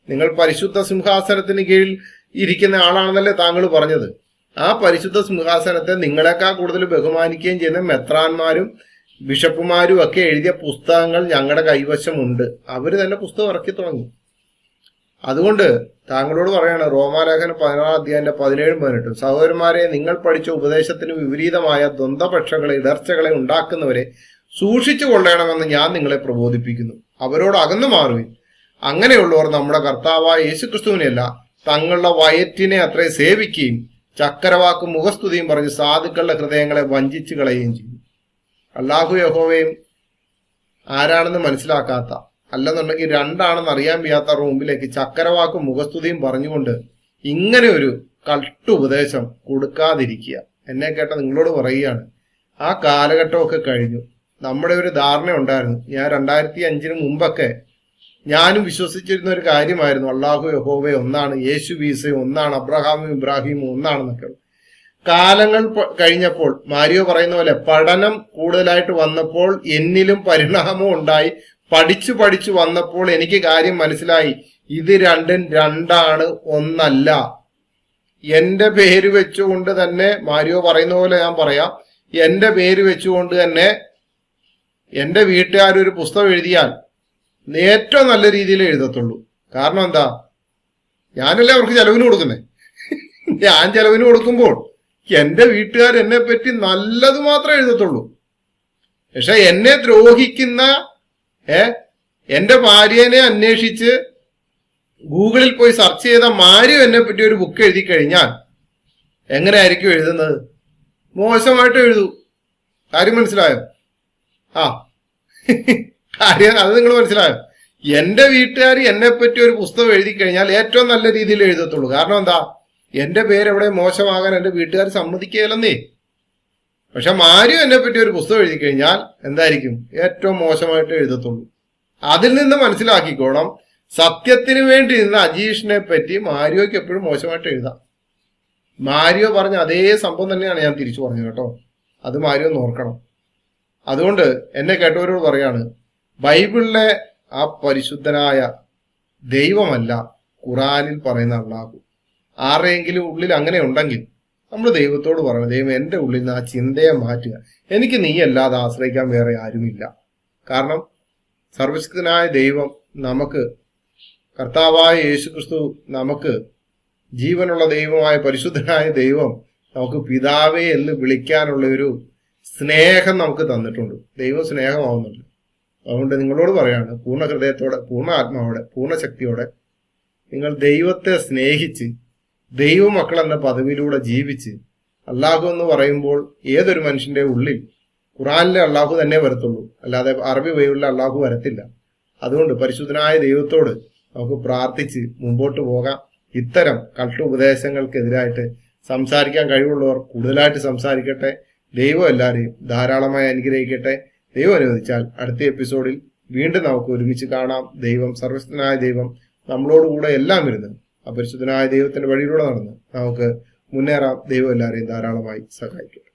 നിങ്ങൾ പരിശുദ്ധ സിംഹാസനത്തിന് കീഴിൽ ഇരിക്കുന്ന ആളാണെന്നല്ലേ താങ്കൾ പറഞ്ഞത്. ആ പരിശുദ്ധ സിംഹാസനത്തെ നിങ്ങളെക്കാൾ കൂടുതൽ ബഹുമാനിക്കുകയും ചെയ്യുന്ന മെത്രാന്മാരും ബിഷപ്പുമാരും ഒക്കെ എഴുതിയ പുസ്തകങ്ങൾ ഞങ്ങളുടെ കൈവശമുണ്ട്. അവര് തന്നെ പുസ്തകം ഇറക്കി തുടങ്ങി. അതുകൊണ്ട് താങ്കളോട് പറയാണ്, റോമാലേഖനം 16:17-18, സഹോദരന്മാരെ, നിങ്ങൾ പഠിച്ച ഉപദേശത്തിന് വിപരീതമായ ദ്വന്ദ്പക്ഷങ്ങളെ ഇടർച്ചകളെ ഉണ്ടാക്കുന്നവരെ സൂക്ഷിച്ചു കൊള്ളണമെന്ന് ഞാൻ നിങ്ങളെ പ്രബോധിപ്പിക്കുന്നു. അവരോട് അകന്നു മാറുവിൻ. അങ്ങനെയുള്ളവർ നമ്മുടെ കർത്താവായ യേശുക്രിസ്തുവിനെയല്ല തങ്ങളുടെ വയറ്റിനെ അത്രേ സേവിക്കുകയും ചക്കരവാക്കും മുഖസ്തുതിയും പറഞ്ഞ് സാധുക്കളുടെ ഹൃദയങ്ങളെ വഞ്ചിച്ചു കളയുകയും ചെയ്യും. അല്ലാഹു യഹോവയും ആരാണെന്ന് മനസ്സിലാക്കാത്ത, അല്ലെന്നുണ്ടെങ്കിൽ രണ്ടാണെന്ന് അറിയാൻ വയ്യാത്ത റൂമിലേക്ക് ചക്കരവാക്കും മുഖസ്തുതിയും പറഞ്ഞുകൊണ്ട് ഇങ്ങനെ ഒരു കട്ടുപദേശം കൊടുക്കാതിരിക്കുക. എന്നെ കേട്ട നിങ്ങളോട് പറയുകയാണ്, ആ കാലഘട്ടമൊക്കെ കഴിഞ്ഞു. നമ്മുടെ ഒരു ധാരണ ഉണ്ടായിരുന്നു. ഞാൻ 2005 മുമ്പൊക്കെ ഞാനും വിശ്വസിച്ചിരുന്ന ഒരു കാര്യമായിരുന്നു, അള്ളാഹു യഹോവ ഒന്നാണ്, യേശു ഈസ ഒന്നാണ്, അബ്രഹാമും ഇബ്രാഹിമും ഒന്നാണെന്നൊക്കെ. കാലങ്ങൾ കഴിഞ്ഞപ്പോൾ മാരിയോ പറയുന്ന പോലെ പഠനം കൂടുതലായിട്ട് വന്നപ്പോൾ എന്നിലും പരിണാമം ഉണ്ടായി. പഠിച്ചു വന്നപ്പോൾ എനിക്ക് കാര്യം മനസ്സിലായി, ഇത് രണ്ടും രണ്ടാണ്, ഒന്നല്ല. എന്റെ പേര് വെച്ചുകൊണ്ട് തന്നെ, മാരിയോ പറയുന്ന പോലെ ഞാൻ പറയാം, എന്റെ പേര് വെച്ചുകൊണ്ട് തന്നെ എന്റെ വീട്ടുകാരൊരു പുസ്തകം എഴുതിയാൽ ഏറ്റവും നല്ല രീതിയിൽ എഴുതത്തുള്ളൂ. കാരണം എന്താ? ഞാനല്ലേ അവർക്ക് ചെലവിന് കൊടുക്കുന്നേ. ഞാൻ ചെലവിന് കൊടുക്കുമ്പോൾ എന്റെ വീട്ടുകാർ എന്നെ പറ്റി നല്ലത് മാത്രമേ എഴുതത്തുള്ളൂ. പക്ഷെ എന്നെ ദ്രോഹിക്കുന്ന എന്റെ ഭാര്യനെ അന്വേഷിച്ച് ഗൂഗിളിൽ പോയി സെർച്ച് ചെയ്ത മാരിയോ എന്നെ പറ്റി ഒരു ബുക്ക് എഴുതി കഴിഞ്ഞാൽ എങ്ങനെയായിരിക്കും എഴുതുന്നത്? മോശമായിട്ട് എഴുതൂ. കാര്യം മനസ്സിലായോ? കാര്യം അത് നിങ്ങൾ മനസ്സിലായോ? എന്റെ വീട്ടുകാർ എന്നെ പറ്റി ഒരു പുസ്തകം എഴുതി കഴിഞ്ഞാൽ ഏറ്റവും നല്ല രീതിയിൽ എഴുതത്തുള്ളൂ. കാരണം എന്താ? എന്റെ പേരെവിടെ മോശമാകാൻ എന്റെ വീട്ടുകാർ സമ്മതിക്കുകയല്ലെന്നേ. പക്ഷെ മാരിയോ എന്നെ പറ്റി ഒരു പുസ്തകം എഴുതി കഴിഞ്ഞാൽ എന്തായിരിക്കും? ഏറ്റവും മോശമായിട്ട് എഴുതത്തുള്ളൂ. അതിൽ നിന്ന് മനസ്സിലാക്കിക്കോണം, സത്യത്തിന് വേണ്ടി നിന്ന അജീഷിനെ പറ്റി മാരിയോയ്ക്ക് എപ്പോഴും മോശമായിട്ട് എഴുതാം. മാരിയോ പറഞ്ഞ അതേ സംഭവം തന്നെയാണ് ഞാൻ തിരിച്ചു പറഞ്ഞത് കേട്ടോ. അത് മാരിയോ ഓർക്കണം. അതുകൊണ്ട് എന്നെ കേട്ടവരോട് പറയാണ്, ബൈബിളിലെ ആ പരിശുദ്ധനായ ദൈവമല്ല ഖുറാനിൽ പറയുന്ന അള്ളാഹു. ആരുടെയെങ്കിലും ഉള്ളിൽ അങ്ങനെ ഉണ്ടെങ്കിൽ നമ്മൾ ദൈവത്തോട് പറയണം, ദൈവം എൻ്റെ ഉള്ളിൽ നിന്ന് ആ ചിന്തയെ മാറ്റുക. എനിക്ക് നീ അല്ലാതെ ആശ്രയിക്കാൻ വേറെ ആരുമില്ല. കാരണം സർവശക്തനായ ദൈവം നമുക്ക്, കർത്താവായ യേശുക്രിസ്തു നമുക്ക്, ജീവനുള്ള ദൈവമായ പരിശുദ്ധനായ ദൈവം നമുക്ക് പിതാവേ എന്ന് വിളിക്കാനുള്ള ഒരു സ്നേഹം നമുക്ക് തന്നിട്ടുണ്ട്. ദൈവം സ്നേഹമാവുന്നുണ്ട്. അതുകൊണ്ട് നിങ്ങളോട് പറയാണ്, പൂർണ്ണ ഹൃദയത്തോടെ, പൂർണ്ണ ആത്മാവോടെ, പൂർണ്ണ ശക്തിയോടെ നിങ്ങൾ ദൈവത്തെ സ്നേഹിച്ച് ദൈവമക്കൾ എന്ന പദവിയിലൂടെ ജീവിച്ച്, അല്ലാഹു എന്ന് പറയുമ്പോൾ ഏതൊരു മനുഷ്യന്റെ ഉള്ളിൽ ഖുറാനിലെ അള്ളാഹു തന്നെ വരത്തുള്ളൂ, അല്ലാതെ അറബി ബൈബിളിലെ അള്ളാഹു വരത്തില്ല. അതുകൊണ്ട് പരിശുദ്ധനായ ദൈവത്തോട് നമുക്ക് പ്രാർത്ഥിച്ച് മുമ്പോട്ട് പോകാം. ഇത്തരം കൾട്ട് ഉപദേശങ്ങൾക്കെതിരായിട്ട് സംസാരിക്കാൻ കഴിവുള്ളവർ കൂടുതലായിട്ട് സംസാരിക്കട്ടെ. ദൈവം എല്ലാവരെയും ധാരാളമായി അനുഗ്രഹിക്കട്ടെ. ദൈവം അനുവദിച്ചാൽ അടുത്ത എപ്പിസോഡിൽ വീണ്ടും നമുക്ക് ഒരുമിച്ച് കാണാം. ദൈവം, സർവശക്തനായ ദൈവം നമ്മളോടുകൂടെ എല്ലാം ഇരുന്ന് അപരിശുദ്ധനായ ദൈവത്തിന്റെ വഴിയിലൂടെ നടന്ന് നമുക്ക് മുന്നേറാം. ദൈവം എല്ലാവരെയും ധാരാളമായി സഹായിക്കും.